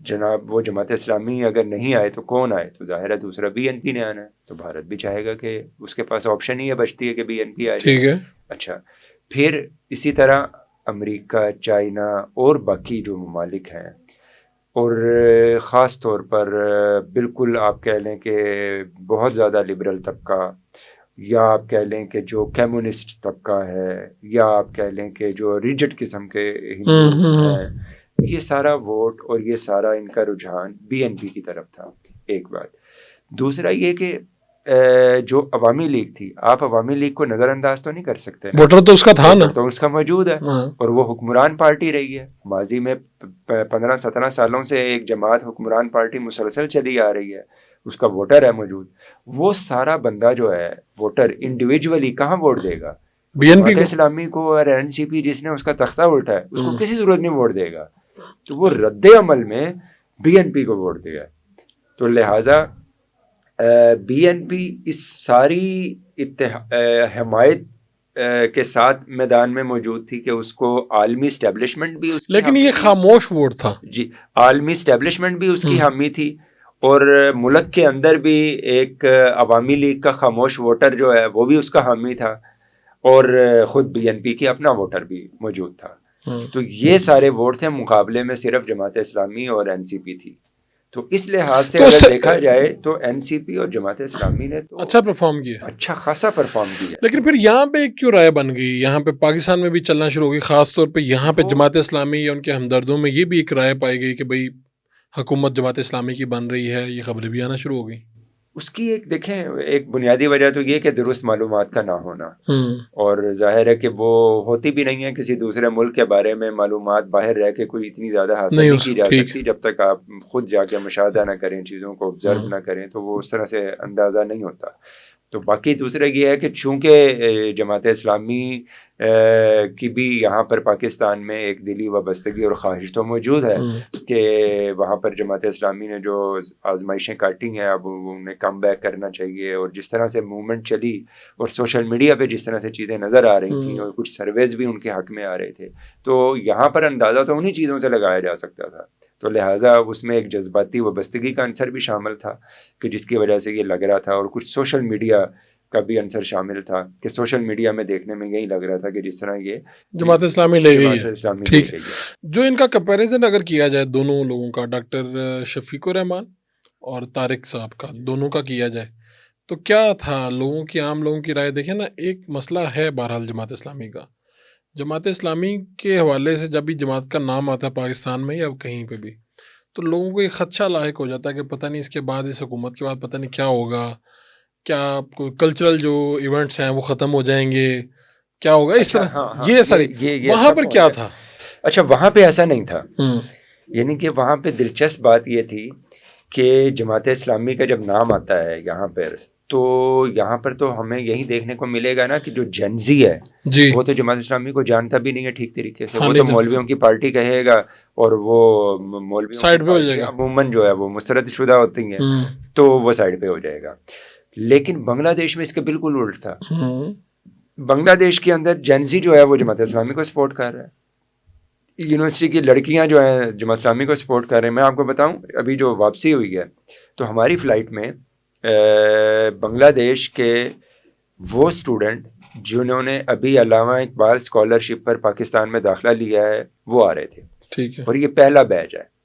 جناب وہ جماعت اسلامی اگر نہیں آئے تو کون آئے؟ تو ظاہر ہے دوسرا بی این پی نے آنا ہے. تو بھارت بھی چاہے گا کہ اس کے پاس آپشن ہی بچتی ہے کہ بی این پی آئے. ٹھیک ہے. اچھا، پھر اسی طرح امریکہ، چائنا اور باقی جو ممالک ہیں، اور خاص طور پر بالکل آپ کہہ لیں کہ بہت زیادہ لبرل طبقہ، یا آپ کہہ لیں کہ جو کمیونسٹ طبقہ ہے، یا آپ کہہ لیں کہ جو ریجڈ قسم کے ہندو ہیں، یہ سارا ووٹ اور یہ سارا ان کا رجحان بی این پی کی طرف تھا. ایک بات. دوسرا یہ کہ جو عوامی لیگ تھی، آپ عوامی لیگ کو نظر انداز تو نہیں کر سکتے. ووٹر تو اس کا تھا نا، تو اس کا موجود ہے، اور وہ حکمران پارٹی رہی ہے. ماضی میں 15-17 سالوں سے ایک جماعت حکمران پارٹی مسلسل چلی آ رہی ہے، اس کا ووٹر ہے موجود. وہ سارا بندہ جو ہے ووٹر انڈیویجولی کہاں ووٹ دے گا؟ B N P Jamaat Islami کو اور این سی پی جس نے اس کا تختہ الٹا ہے اس کو کسی صورت نہیں ووٹ دے گا. تو وہ رد عمل میں بی این پی کو ووٹ دے گا. تو لہٰذا بی این پی اس ساری حمایت کے ساتھ میدان میں موجود تھی کہ اس کو عالمی اسٹیبلشمنٹ بھی لیکن یہ خاموش ووٹ تھا. جی عالمی اسٹیبلشمنٹ بھی اس کی حامی تھی اور ملک کے اندر بھی ایک عوامی لیگ کا خاموش ووٹر جو ہے وہ بھی اس کا حامی تھا اور خود بی این پی کی اپنا ووٹر بھی موجود تھا. تو یہ سارے ووٹ تھے, مقابلے میں صرف جماعت اسلامی اور این سی پی تھی. تو اس لحاظ سے اگر دیکھا جائے تو این سی پی اور جماعت اسلامی نے تو اچھا پرفارم کیا, اچھا خاصا پرفارم کیا. لیکن پھر یہاں پہ کیوں رائے بن گئی, یہاں پہ پاکستان میں بھی چلنا شروع ہو گئی, خاص طور پہ یہاں پہ جماعت اسلامی یا ان کے ہمدردوں میں یہ بھی ایک رائے پائی گئی کہ بھئی حکومت جماعت اسلامی کی بن رہی ہے, یہ خبریں بھی آنا شروع ہو گئی. اس کی ایک دیکھیں ایک بنیادی وجہ تو یہ کہ درست معلومات کا نہ ہونا, اور ظاہر ہے کہ وہ ہوتی بھی نہیں ہے. کسی دوسرے ملک کے بارے میں معلومات باہر رہ کے کوئی اتنی زیادہ حاصل نہیں کی جا سکتی جب تک آپ خود جا کے مشاہدہ نہ کریں, چیزوں کو آبزرو نہ کریں, تو وہ اس طرح سے اندازہ نہیں ہوتا. تو باقی دوسرا یہ ہے کہ چونکہ جماعت اسلامی کی بھی یہاں پر پاکستان میں ایک دلی وابستگی اور خواہش تو موجود ہے کہ وہاں پر جماعت اسلامی نے جو آزمائشیں کاٹی ہیں اب انہیں کم بیک کرنا چاہیے, اور جس طرح سے موومنٹ چلی اور سوشل میڈیا پہ جس طرح سے چیزیں نظر آ رہی تھیں اور کچھ سرویز بھی ان کے حق میں آ رہے تھے, تو یہاں پر اندازہ تو انہی چیزوں سے لگایا جا سکتا تھا. تو لہٰذا اس میں ایک جذباتی وابستگی کا عنصر بھی شامل تھا کہ جس کی وجہ سے یہ لگ رہا تھا, اور کچھ سوشل میڈیا کا بھی عنصر شامل تھا کہ سوشل میڈیا میں دیکھنے میں یہی لگ رہا تھا کہ جس طرح یہ جماعت اسلامی لے گئی ہے. ٹھیک ہے, جو ان کا کمپیریزن اگر کیا جائے دونوں لوگوں کا, ڈاکٹر شفیق الرحمان اور طارق صاحب کا, دونوں کا کیا جائے تو کیا تھا لوگوں کی, عام لوگوں کی رائے دیکھیں نا, ایک مسئلہ ہے بہرحال جماعت اسلامی کا. جماعت اسلامی کے حوالے سے جب بھی جماعت کا نام آتا ہے پاکستان میں یا کہیں پہ بھی, تو لوگوں کو ایک خدشہ لاحق ہو جاتا ہے کہ پتہ نہیں اس کے بعد, اس حکومت کے بعد پتہ نہیں کیا ہوگا, کیا کوئی کلچرل جو ایونٹس ہیں وہ ختم ہو جائیں گے, کیا ہوگا اس طرح. یہ ساری وہاں پر کیا تھا؟ اچھا وہاں پہ ایسا نہیں تھا. یعنی کہ وہاں پہ دلچسپ بات یہ تھی کہ جماعت اسلامی کا جب نام آتا ہے یہاں پر, تو یہاں پر تو ہمیں یہی دیکھنے کو ملے گا نا کہ جو جنزی ہے وہ تو جماعت اسلامی کو جانتا بھی نہیں ہے ٹھیک طریقے سے. وہ تو مولویوں کی پارٹی کہے گا, اور وہ مولویوں سائڈ پہ ہو جائے گا, عموماً جو ہے وہ مسترد شدہ ہوتی ہیں تو وہ سائڈ پہ ہو جائے گا. لیکن بنگلہ دیش میں اس کے بالکل الٹ تھا. بنگلہ دیش کے اندر جنزی جو ہے وہ جماعت اسلامی کو سپورٹ کر رہا ہے. یونیورسٹی کی لڑکیاں جو ہیں جماعت اسلامی کو سپورٹ کر رہے ہیں. میں آپ کو بتاؤں ابھی جو واپسی ہوئی ہے تو ہماری فلائٹ میں بنگلہ دیش کے وہ اسٹوڈنٹ جنہوں نے ابھی علامہ اقبال اسکالرشپ پر پاکستان میں داخلہ لیا ہے وہ آ رہے تھے. ٹھیک ہے, اور یہ پہلا بیچ ہے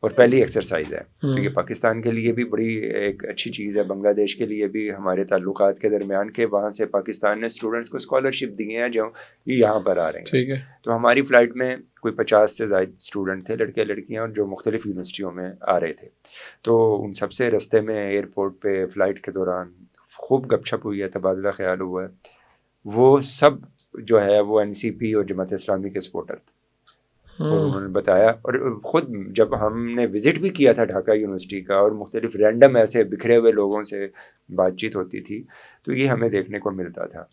اور پہلی ایکسرسائز ہے. تو یہ پاکستان کے لیے بھی بڑی ایک اچھی چیز ہے, بنگلہ دیش کے لیے بھی ہمارے تعلقات کے درمیان کے وہاں سے پاکستان نے اسٹوڈنٹس کو اسکالرشپ دیے ہیں جو یہ یہاں پر آ رہے ہیں. ٹھیک ہے, تو ہماری فلائٹ میں کوئی 50 سے زائد اسٹوڈنٹ تھے, لڑکے لڑکیاں, اور جو مختلف یونیورسٹیوں میں آ رہے تھے. تو ان سب سے رستے میں ایئرپورٹ پہ فلائٹ کے دوران خوب گپ شپ ہوئی ہے, تبادلہ خیال ہوا ہے. وہ سب جو ہے وہ این سی پی اور جماعت اسلامی کے سپورٹر تھے. اور انہوں نے بتایا, اور خود جب ہم نے وزٹ بھی کیا تھا ڈھاکہ یونیورسٹی کا, اور مختلف رینڈم ایسے بکھرے ہوئے لوگوں سے بات چیت ہوتی تھی, تو یہ ہمیں دیکھنے کو ملتا تھا.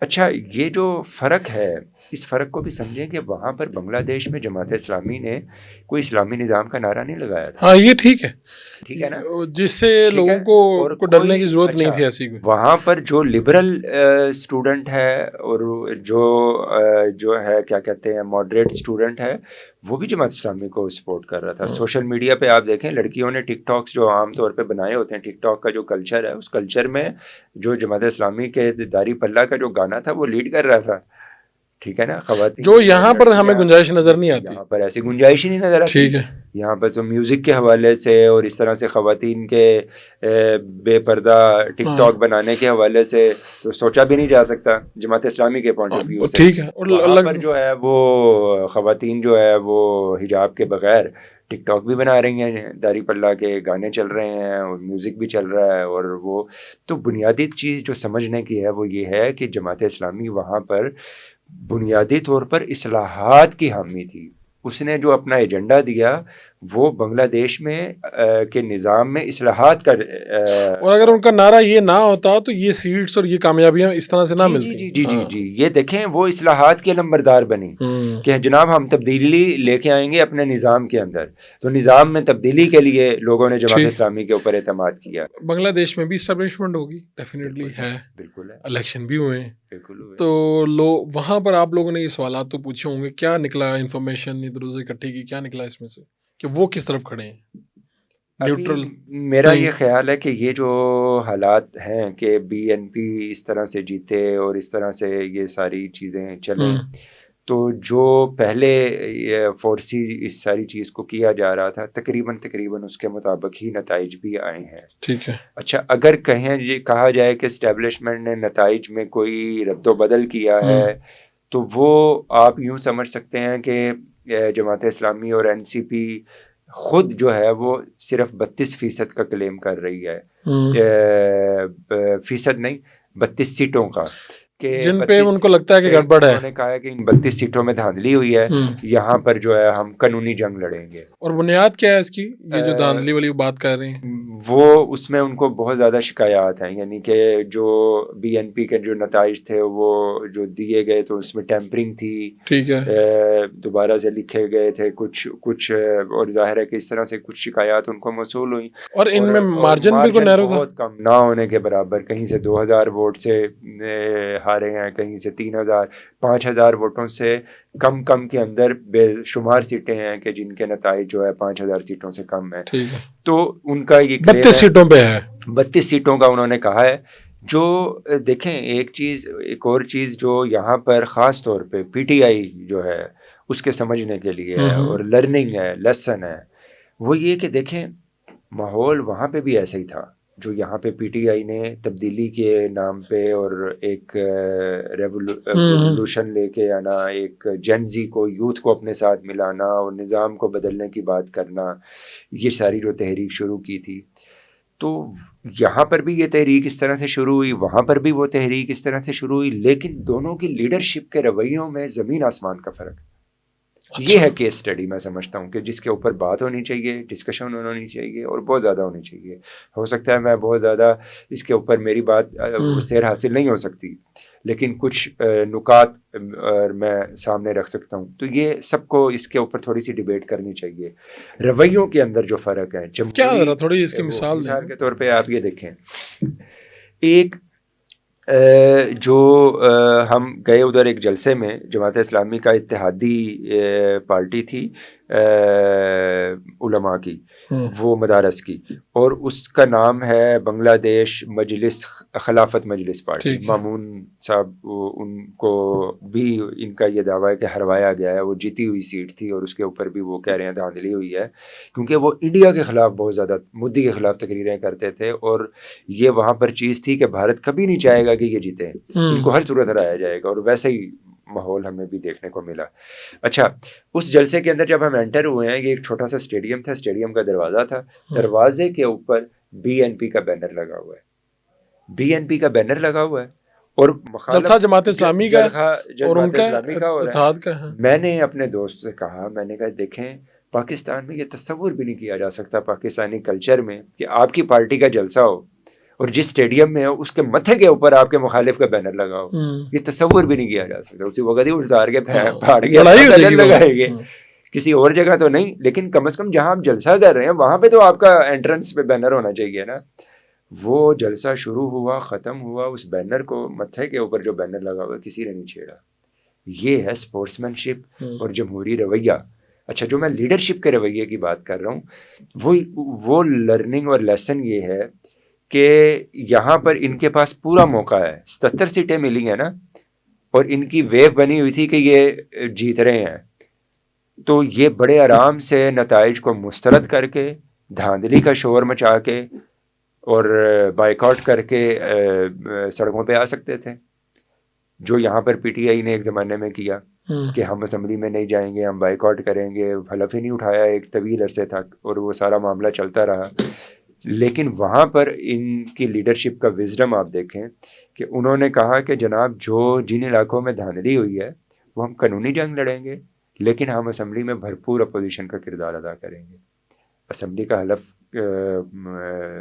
اچھا یہ جو فرق ہے اس فرق کو بھی سمجھیں کہ وہاں پر بنگلہ دیش میں جماعت اسلامی نے کوئی اسلامی نظام کا نعرہ نہیں لگایا تھا. ہاں یہ ٹھیک ہے, ٹھیک ہے نا, جس سے لوگوں کو ڈرنے کی ضرورت نہیں تھی ایسی کوئی. وہاں پر جو لبرل اسٹوڈنٹ ہے اور جو ہے کیا کہتے ہیں ماڈریٹ اسٹوڈنٹ ہے وہ بھی جماعت اسلامی کو سپورٹ کر رہا تھا. سوشل میڈیا پہ آپ دیکھیں لڑکیوں نے ٹک ٹاکس جو عام طور پہ بنائے ہوتے ہیں, ٹک ٹاک کا جو کلچر ہے اس کلچر میں جو جماعت اسلامی کے داری پلہ کا جو گانا تھا وہ لیڈ کر رہا تھا. ٹھیک ہے نا, خواتین جو یہاں پر ہمیں گنجائش نظر نہیں آتی, یہاں پر ایسی گنجائش ہی نہیں نظر آتی. ٹھیک ہے, یہاں پر تو میوزک کے حوالے سے اور اس طرح سے خواتین کے بے پردہ ٹک ٹاک بنانے کے حوالے سے تو سوچا بھی نہیں جا سکتا جماعت اسلامی کے پوائنٹ آف ویو سے. ٹھیک ہے, اور وہاں پر جو ہے وہ خواتین جو ہے وہ حجاب کے بغیر ٹک ٹاک بھی بنا رہی ہیں, داری پلہ کے گانے چل رہے ہیں اور میوزک بھی چل رہا ہے. اور وہ تو بنیادی چیز جو سمجھنے کی ہے وہ یہ ہے کہ جماعت اسلامی وہاں پر بنیادی طور پر اصلاحات کی حامی تھی. اس نے جو اپنا ایجنڈا دیا وہ بنگلہ دیش میں کے نظام میں اصلاحات کا اور اگر ان کا نعرہ یہ نہ ہوتا تو یہ سیٹس اور یہ کامیابیاں اس طرح سے نہ ملتی. جی یہ دیکھیں وہ اصلاحات کے نمبردار بنی کہ جناب ہم تبدیلی لے کے آئیں گے اپنے نظام کے اندر. تو نظام میں تبدیلی کے لیے لوگوں نے جماعت اسلامی کے اوپر اعتماد کیا. بنگلہ دیش میں بھی اسٹیبلشمنٹ ہوگی ڈیفینیٹلی ہے, بالکل ہے, الیکشن بھی ہوئے ہیں, بالکل ہوئے. تو وہاں پر آپ لوگوں نے یہ سوالات تو پوچھے ہوں گے, کیا نکلا انفارمیشن ادھر ادھر اکٹھی کی, کیا نکلا اس میں سے کہ وہ کس طرف کھڑے ہیں؟ نیوٹرل میرا یہ خیال ہے کہ یہ جو حالات ہیں کہ بی این پی اس طرح سے جیتے اور اس طرح سے یہ ساری چیزیں چلیں, تو جو پہلے فورسی اس ساری چیز کو کیا جا رہا تھا تقریباً اس کے مطابق ہی نتائج بھی آئے ہیں. ٹھیک ہے. اچھا اگر یہ کہا جائے کہ اسٹیبلشمنٹ نے نتائج میں کوئی رد و بدل کیا ہے تو وہ آپ یوں سمجھ سکتے ہیں کہ جماعت اسلامی اور این سی پی خود جو ہے وہ صرف 32% کا کلیم کر رہی ہے, فیصد نہیں 32 سیٹوں کا, کہ جن پہ ان کو لگتا ہے کہ گڑبڑ ہے. انہوں نے کہا ہے کہ ان 32 سیٹوں میں دھاندلی ہوئی ہے, یہاں پر جو ہے ہم قانونی جنگ لڑیں گے. اور بنیاد کیا ہے اس کی, یہ جو دھاندلی والی بات کر رہے ہیں؟ وہ اس میں ان کو بہت زیادہ شکایات ہیں, یعنی کہ جو بی این پی کے جو نتائج تھے وہ جو دیے گئے تو اس میں ٹیمپرنگ تھی. ٹھیک ہے. دوبارہ سے لکھے گئے تھے کچھ اور ظاہر ہے کہ اس طرح سے کچھ شکایات ان کو موصول ہوئی. اور ان میں مارجن بھی کوئی نیرو تھا, بہت کم نہ ہونے کے برابر, کہیں سے 2000 ووٹ سے ہارے ہیں, کہیں سے 3000 5000 ووٹوں سے کم کے اندر بے شمار سیٹیں ہیں کہ جن کے نتائج جو ہے 5000 سیٹوں سے کم ہے. تو ان کا یہ 32 سیٹوں پہ ہے, 32 سیٹوں کا انہوں نے کہا ہے. جو دیکھیں ایک اور چیز جو یہاں پر خاص طور پہ پی ٹی آئی جو ہے اس کے سمجھنے کے لیے ہے اور لرننگ ہے, لیسن ہے, وہ یہ کہ دیکھیں ماحول وہاں پہ بھی ایسا ہی تھا جو یہاں پہ پی ٹی آئی نے تبدیلی کے نام پہ اور ایک ریولوشن لے کے آنا, ایک جنزی کو یوتھ کو اپنے ساتھ ملانا اور نظام کو بدلنے کی بات کرنا, یہ ساری جو تحریک شروع کی تھی. تو یہاں پر بھی یہ تحریک اس طرح سے شروع ہوئی, وہاں پر بھی وہ تحریک اس طرح سے شروع ہوئی, لیکن دونوں کی لیڈرشپ کے رویوں میں زمین آسمان کا فرق. یہ ہے کیس اسٹڈی میں سمجھتا ہوں کہ جس کے اوپر بات ہونی چاہیے, ڈسکشن ہونی چاہیے اور بہت زیادہ ہونی چاہیے. ہو سکتا ہے میں بہت زیادہ اس کے اوپر میری بات سیر حاصل نہیں ہو سکتی, لیکن کچھ نکات میں سامنے رکھ سکتا ہوں. تو یہ سب کو اس کے اوپر تھوڑی سی ڈیبیٹ کرنی چاہیے. رویوں کے اندر جو فرق ہے, کیا ذرا تھوڑی اس کی مثال کے طور پہ آپ یہ دیکھیں, ایک جو ہم گئے ادھر ایک جلسے میں, جماعت اسلامی کا اتحادی پارٹی تھی علماء کی, وہ مدارس کی, اور اس کا نام ہے بنگلہ دیش مجلس خلافت مجلس پارٹی. مامون صاحب ان کو بھی ان کا یہ دعویٰ ہے کہ ہروایا گیا ہے, وہ جیتی ہوئی سیٹ تھی اور اس کے اوپر بھی وہ کہہ رہے ہیں دھاندلی ہوئی ہے, کیونکہ وہ انڈیا کے خلاف بہت زیادہ مودی کے خلاف تقریریں کرتے تھے, اور یہ وہاں پر چیز تھی کہ بھارت کبھی نہیں چاہے گا کہ یہ جیتے, ان کو ہر صورت ہرایا جائے گا, اور ویسے ہی ماحول ہمیں بھی دیکھنے کو ملا. اچھا اس جلسے کے اندر جب ہم انٹر ہوئے ہیں, یہ ایک چھوٹا سا اسٹیڈیم تھا, اسٹیڈیم کا دروازہ تھا, دروازے کے اوپر بی این پی کا بینر لگا ہوا ہے, بی این پی کا بینر لگا ہوا ہے, اور جلسہ جماعت اسلامی کا اور ان کا اتحاد کا. میں نے اپنے دوست سے کہا, میں نے کہا دیکھیں پاکستان میں یہ تصور بھی نہیں کیا جا سکتا پاکستانی کلچر میں کہ آپ کی پارٹی کا جلسہ ہو اور جس اسٹیڈیم میں ہو اس کے متھے کے اوپر آپ کے مخالف کا بینر لگا ہو. یہ تصور بھی نہیں کیا جا سکتا. اسی وقت ہی اتار کے پھاڑ کے لگائیں گے, کسی اور جگہ تو نہیں, لیکن کم از کم جہاں آپ جلسہ کر رہے ہیں وہاں پہ تو آپ کا انٹرنس پہ بینر ہونا چاہیے نا. وہ جلسہ شروع ہوا, ختم ہوا, اس بینر کو متھے کے اوپر جو بینر لگا ہوا کسی نے نہیں چھیڑا. یہ ہے اسپورٹس مین شپ اور جمہوری رویہ. اچھا جو میں لیڈرشپ کے رویے کی بات کر رہا ہوں, وہ لرننگ اور لیسن یہ ہے کہ یہاں پر ان کے پاس پورا موقع ہے, 77 سیٹیں ملی ہیں نا, اور ان کی ویو بنی ہوئی تھی کہ یہ جیت رہے ہیں, تو یہ بڑے آرام سے نتائج کو مسترد کر کے, دھاندلی کا شور مچا کے اور بائیکاٹ کر کے سڑکوں پہ آ سکتے تھے, جو یہاں پر پی ٹی آئی نے ایک زمانے میں کیا کہ ہم اسمبلی میں نہیں جائیں گے, ہم بائیکاٹ کریں گے, حلف ہی نہیں اٹھایا ایک طویل عرصے تک, اور وہ سارا معاملہ چلتا رہا. لیکن وہاں پر ان کی لیڈرشپ کا وزڈم آپ دیکھیں کہ انہوں نے کہا کہ جناب جو جن علاقوں میں دھاندلی ہوئی ہے وہ ہم قانونی جنگ لڑیں گے, لیکن ہم اسمبلی میں بھرپور اپوزیشن کا کردار ادا کریں گے. اسمبلی کا حلف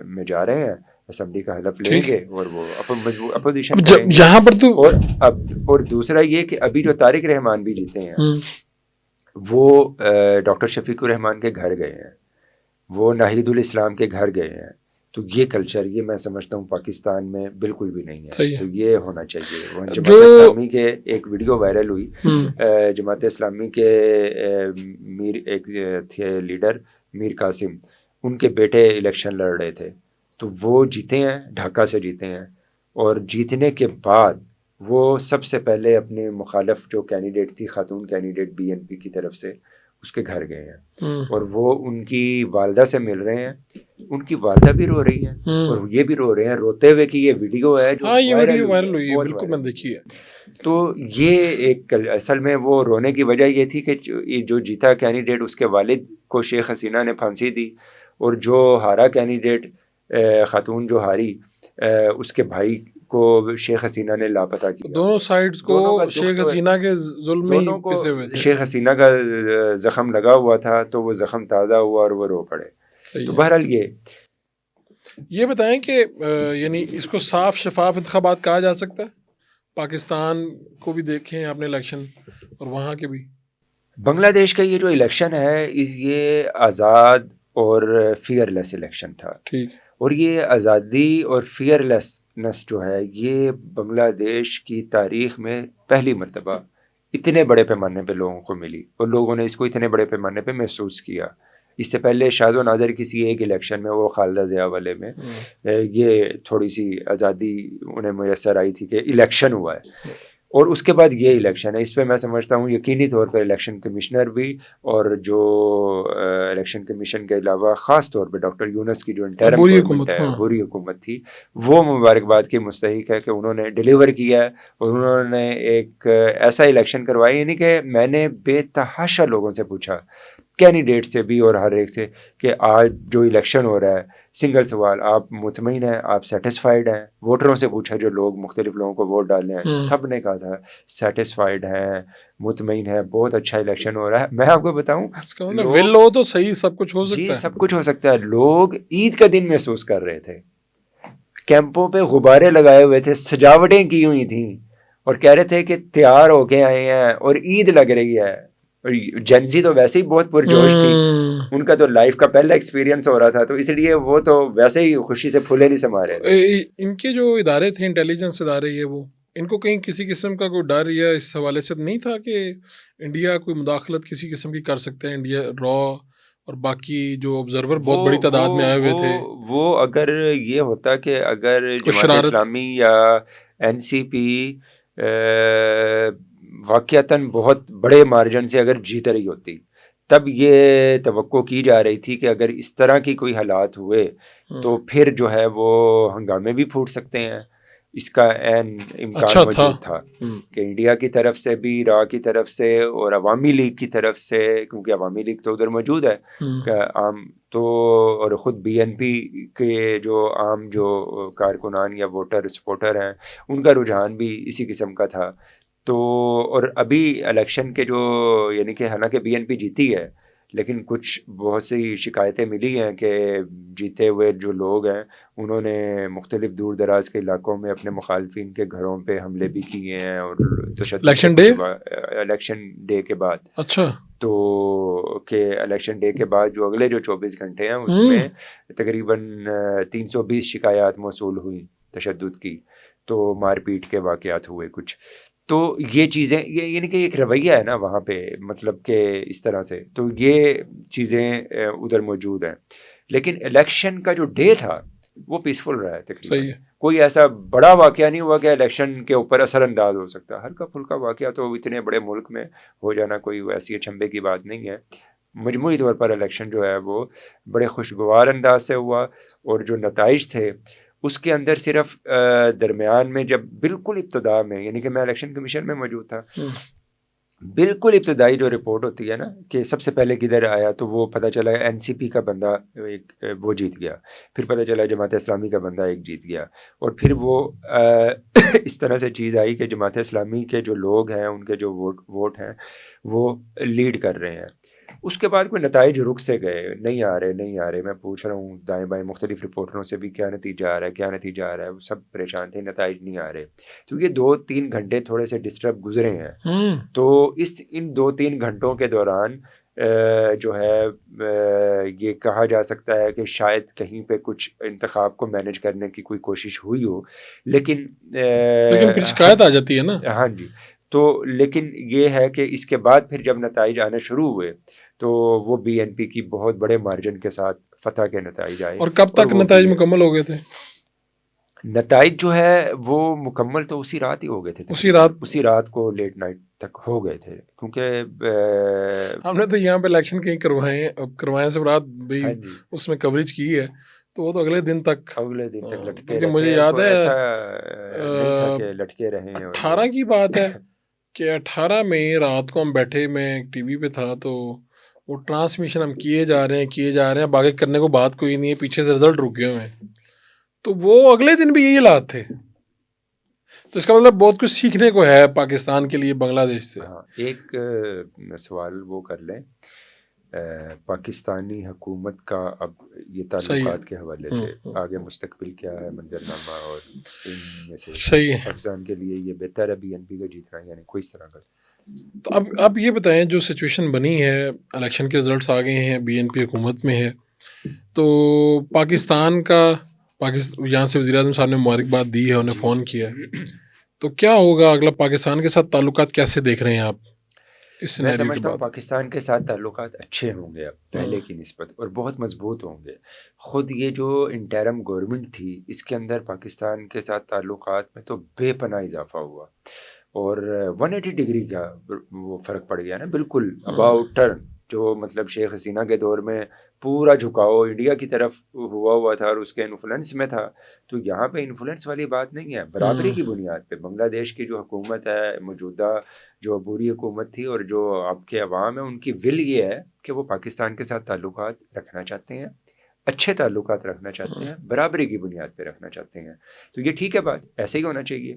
میں جا رہے ہیں, اسمبلی کا حلف لیں گے اور وہ اپوزیشن کریں گے. یہاں پر تو اور دوسرا یہ کہ ابھی جو طارق رحمان بھی جیتے ہیں وہ ڈاکٹر شفیق الرحمان کے گھر گئے ہیں, وہ ناہید الاسلام کے گھر گئے ہیں. تو یہ کلچر یہ میں سمجھتا ہوں پاکستان میں بالکل بھی نہیں ہے. تو یہ ہونا چاہیے. جماعت اسلامی کے ایک ویڈیو وائرل ہوئی, جماعت اسلامی کے ایک تھے لیڈر میر قاسم, ان کے بیٹے الیکشن لڑ رہے تھے, تو وہ جیتے ہیں, ڈھاکہ سے جیتے ہیں, اور جیتنے کے بعد وہ سب سے پہلے اپنے مخالف جو کینڈیڈیٹ تھی, خاتون کینڈیڈیٹ BNP کی طرف سے, اس کے گھر گئے ہیں اور وہ ان کی والدہ سے مل رہے ہیں. ان کی والدہ بھی رو رہی ہیں اور یہ بھی رو رہے ہیں, روتے ہوئے کی یہ ویڈیو ہے جو وائرل ہوئی ہے, بالکل میں دیکھی ہے. تو یہ ایک اصل میں وہ رونے کی وجہ یہ تھی کہ جو جیتا کینڈیڈیٹ اس کے والد کو شیخ حسینہ نے پھانسی دی, اور جو ہارا کینڈیڈیٹ خاتون جو ہاری اس کے بھائی کو شیخ حسینہ نے لاپتہ کیا. دونوں سائیڈز کو شیخ حسینہ کے ظلم میں پسے ہوئے تھے. شیخ حسینہ کا زخم لگا ہوا تھا تو وہ زخم تازہ ہوا اور وہ رو پڑے. تو بہرحال یہ بتائیں کہ یعنی اس کو صاف شفاف انتخابات کہا جا سکتا ہے؟ پاکستان کو بھی دیکھیں آپ نے الیکشن, اور وہاں کے بھی. بنگلہ دیش کا یہ جو الیکشن ہے یہ آزاد اور فیئر لیس الیکشن تھا. ٹھیک. اور یہ آزادی اور فیئر لیسنس جو ہے یہ بنگلہ دیش کی تاریخ میں پہلی مرتبہ اتنے بڑے پیمانے پہ لوگوں کو ملی, اور لوگوں نے اس کو اتنے بڑے پیمانے پہ محسوس کیا. اس سے پہلے شاذ و نادر کسی ایک الیکشن میں, وہ خالدہ ضیاء والے میں, یہ تھوڑی سی آزادی انہیں میسر آئی تھی کہ الیکشن ہوا ہے, اور اس کے بعد یہ الیکشن ہے. اس پہ میں سمجھتا ہوں یقینی طور پہ الیکشن کمشنر بھی, اور جو الیکشن کمیشن کے علاوہ خاص طور پہ ڈاکٹر یونس کی جو انٹرم گورنمنٹ ہے, بری حکومت تھی, وہ مبارکباد کی مستحق ہے کہ انہوں نے ڈیلیور کیا ہے, اور انہوں نے ایک ایسا الیکشن کروایا. یعنی کہ میں نے بے تحاشا لوگوں سے پوچھا, کینڈیڈیٹ سے بھی اور ہر ایک سے, کہ آج جو الیکشن ہو رہا ہے, سنگل سوال, آپ مطمئن ہیں, آپ سیٹسفائیڈ ہیں؟ ووٹروں سے پوچھا جو لوگ مختلف لوگوں کو ووٹ ڈالنے ہیں, سب نے کہا تھا سیٹسفائیڈ ہیں, مطمئن ہے, بہت اچھا الیکشن ہو رہا ہے. میں آپ کو بتاؤں ول ہو تو صحیح سب کچھ ہو سکتا ہے. سب کچھ ہو سکتا ہے. لوگ عید کا دن محسوس کر رہے تھے, کیمپوں پہ غبارے لگائے ہوئے تھے, سجاوٹیں کی ہوئی تھیں, اور کہہ رہے تھے کہ تیار ہو کے آئے ہیں اور عید لگ رہی ہے. جنزی تو ویسے ہی بہت پرجوش تھی, ان کا تو لائف کا پہلا ایکسپیرینس ہو رہا تھا, تو اس لیے وہ تو ویسے ہی خوشی سے پھولے نہیں سما رہے. ان کے جو ادارے تھے, انٹیلیجنس ادارے, یہ وہ ان کو کہیں کسی قسم کا کوئی ڈر یا اس حوالے سے نہیں تھا کہ انڈیا کوئی مداخلت کسی قسم کی کر سکتے ہیں؟ انڈیا را اور باقی جو آبزرور بہت بڑی تعداد میں آئے ہوئے تھے, وہ اگر یہ ہوتا کہ اگر جماعت اسلامی یا NCP واقعتاً بہت بڑے مارجن سے اگر جیت رہی ہوتی, تب یہ توقع کی جا رہی تھی کہ اگر اس طرح کی کوئی حالات ہوئے تو پھر جو ہے وہ ہنگامے بھی پھوٹ سکتے ہیں. اس کا عین امکان موجود تھا کہ انڈیا کی طرف سے بھی, را کی طرف سے, اور عوامی لیگ کی طرف سے, کیونکہ عوامی لیگ تو ادھر موجود ہے عام تو, اور خود BNP کے جو عام جو کارکنان یا ووٹر سپورٹر ہیں, ان کا رجحان بھی اسی قسم کا تھا. تو اور ابھی الیکشن کے جو, یعنی کہ حالانکہ BNP جیتی ہے, لیکن کچھ بہت سی شکایتیں ملی ہیں کہ جیتے ہوئے جو لوگ ہیں انہوں نے مختلف دور دراز کے علاقوں میں اپنے مخالفین کے گھروں پہ حملے بھی کیے ہیں, اور الیکشن ڈے کے بعد. اچھا. تو کہ الیکشن ڈے کے بعد جو اگلے جو 24 گھنٹے ہیں اس میں تقریباً 320 شکایات موصول ہوئیں تشدد کی, تو مار پیٹ کے واقعات ہوئے کچھ. تو یہ چیزیں یعنی کہ ایک رویہ ہے نا وہاں پہ, مطلب کہ اس طرح سے, تو یہ چیزیں ادھر موجود ہیں. لیکن الیکشن کا جو ڈے تھا وہ پیسفل رہا ہے تقریباً. کوئی ایسا بڑا واقعہ نہیں ہوا کہ الیکشن کے اوپر اثر انداز ہو سکتا. ہلکا پھلکا واقعہ تو اتنے بڑے ملک میں ہو جانا کوئی ایسی اچنبے کی بات نہیں ہے. مجموعی طور پر الیکشن جو ہے وہ بڑے خوشگوار انداز سے ہوا, اور جو نتائج تھے اس کے اندر صرف درمیان میں جب بالکل ابتدا میں, یعنی کہ میں الیکشن کمیشن میں موجود تھا, بالکل ابتدائی جو رپورٹ ہوتی ہے نا کہ سب سے پہلے کدھر آیا، تو وہ پتہ چلا این سی پی کا بندہ ایک وہ جیت گیا، پھر پتہ چلا جماعت اسلامی کا بندہ ایک جیت گیا، اور پھر وہ اس طرح سے چیز آئی کہ جماعت اسلامی کے جو لوگ ہیں ان کے جو ووٹ ہیں وہ لیڈ کر رہے ہیں۔ اس کے بعد کوئی نتائج رک سے گئے، نہیں آ رہے، میں پوچھ رہا ہوں دائیں بائیں مختلف رپورٹروں سے بھی کیا نتیجہ آ رہا ہے، وہ سب پریشان تھے، نتائج نہیں آ رہے، کیونکہ 2-3 گھنٹے تھوڑے سے ڈسٹرب گزرے ہیں۔ تو ان 2-3 گھنٹوں کے دوران جو ہے یہ کہا جا سکتا ہے کہ شاید کہیں پہ کچھ انتخاب کو مینج کرنے کی کوئی کوشش ہوئی ہو، لیکن پھر شکایت آ جاتی ہے نا۔ ہاں جی، تو لیکن یہ ہے کہ اس کے بعد پھر جب نتائج آنے شروع ہوئے تو وہ بی این پی کی بہت بڑے مارجن کے ساتھ فتح کے نتائج آئے۔ اور کب تک نتائج مکمل ہو گئے تھے؟ نتائج جو ہے وہ مکمل تو اسی رات ہی ہو گئے تھے، اسی رات کو لیٹ نائٹ تک ہو گئے تھے، کیونکہ ہم نے تو یہاں پہ الیکشن کہیں کروائے سے رات بھائی اس میں کوریج کی ہے، تو وہ تو اگلے دن تک لٹکے رہتے، مجھے یاد ہے ایسا نہیں تھا کہ لٹکے رہے ہیں۔ 18 کی بات ہے کہ 18 میں رات کو ہم بیٹھے، میں ٹی وی پہ تھا، تو وہ ٹرانسمیشن ہم کیے جا رہے ہیں، اب آگے کرنے کو بات کوئی نہیں ہے، پیچھے سے رزلٹ رکے ہوئے ہیں، تو وہ اگلے دن بھی یہی حالات تھے۔ تو اس کا مطلب بہت کچھ سیکھنے کو ہے پاکستان کے لیے بنگلہ دیش سے۔ ہاں، ایک سوال وہ کر لیں، پاکستانی حکومت کا اب یہ تعلقات کے حوالے سے آگے مستقبل کیا ہے منظرنامہ، اور ان میں سے پاکستان کے لیے یہ بہتر ہے بی این پی کا جیتنا، یعنی کوئی اس طرح کا؟ تو اب یہ بتائیں، جو سچویشن بنی ہے، الیکشن کے رزلٹس آ گئے ہیں، بی این پی حکومت میں ہے، تو پاکستان کا یہاں سے وزیر اعظم صاحب نے مبارکباد دی ہے، انہیں فون کیا ہے، تو کیا ہوگا اگلا؟ پاکستان کے ساتھ تعلقات کیسے دیکھ رہے ہیں آپ؟ میں سمجھتا ہوں پاکستان کے ساتھ تعلقات اچھے ہوں گے اب پہلے کی نسبت، اور بہت مضبوط ہوں گے۔ خود یہ جو انٹرم گورنمنٹ تھی، اس کے اندر پاکستان کے ساتھ تعلقات میں تو بے پناہ اضافہ ہوا، اور 180 ڈگری کا وہ فرق پڑ گیا نا، بالکل اباؤٹ ٹرن، جو مطلب شیخ حسینہ کے دور میں پورا جھکاؤ انڈیا کی طرف ہوا تھا اور اس کے انفلوئنس میں تھا، تو یہاں پہ انفلوئنس والی بات نہیں ہے، برابری کی بنیاد پہ بنگلہ دیش کی جو حکومت ہے موجودہ، جو عبوری حکومت تھی، اور جو اب کے عوام ہیں، ان کی ول یہ ہے کہ وہ پاکستان کے ساتھ تعلقات رکھنا چاہتے ہیں، اچھے تعلقات رکھنا چاہتے ہیں، برابری کی بنیاد پہ رکھنا چاہتے ہیں، تو یہ ٹھیک ہے، بات ایسے ہی ہونا چاہیے۔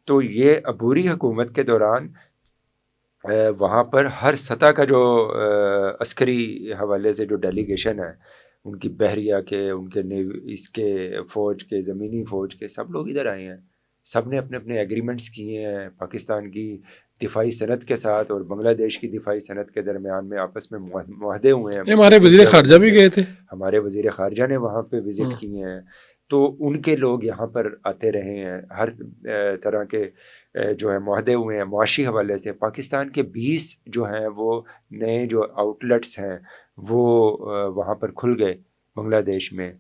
تو یہ عبوری حکومت کے دوران وہاں پر ہر سطح کا جو عسکری حوالے سے جو ڈیلیگیشن ہے، ان کی بحریہ کے، ان کے اس کے فوج کے، زمینی فوج کے، سب لوگ ادھر آئے ہیں، سب نے اپنے اپنے ایگریمنٹس کیے ہیں پاکستان کی دفاعی صنعت کے ساتھ اور بنگلہ دیش کی دفاعی صنعت کے درمیان میں آپس میں معاہدے ہوئے ہیں۔ ہمارے وزیر خارجہ بھی گئے تھے، ہمارے وزیر خارجہ نے وہاں پہ وزٹ کیے ہیں، تو ان کے لوگ یہاں پر آتے رہے ہیں، ہر طرح کے جو ہے معاہدے ہوئے ہیں معاشی حوالے سے۔ پاکستان کے 20 جو ہیں وہ نئے جو آؤٹ لیٹس ہیں وہ وہاں پر کھل گئے بنگلہ دیش میں،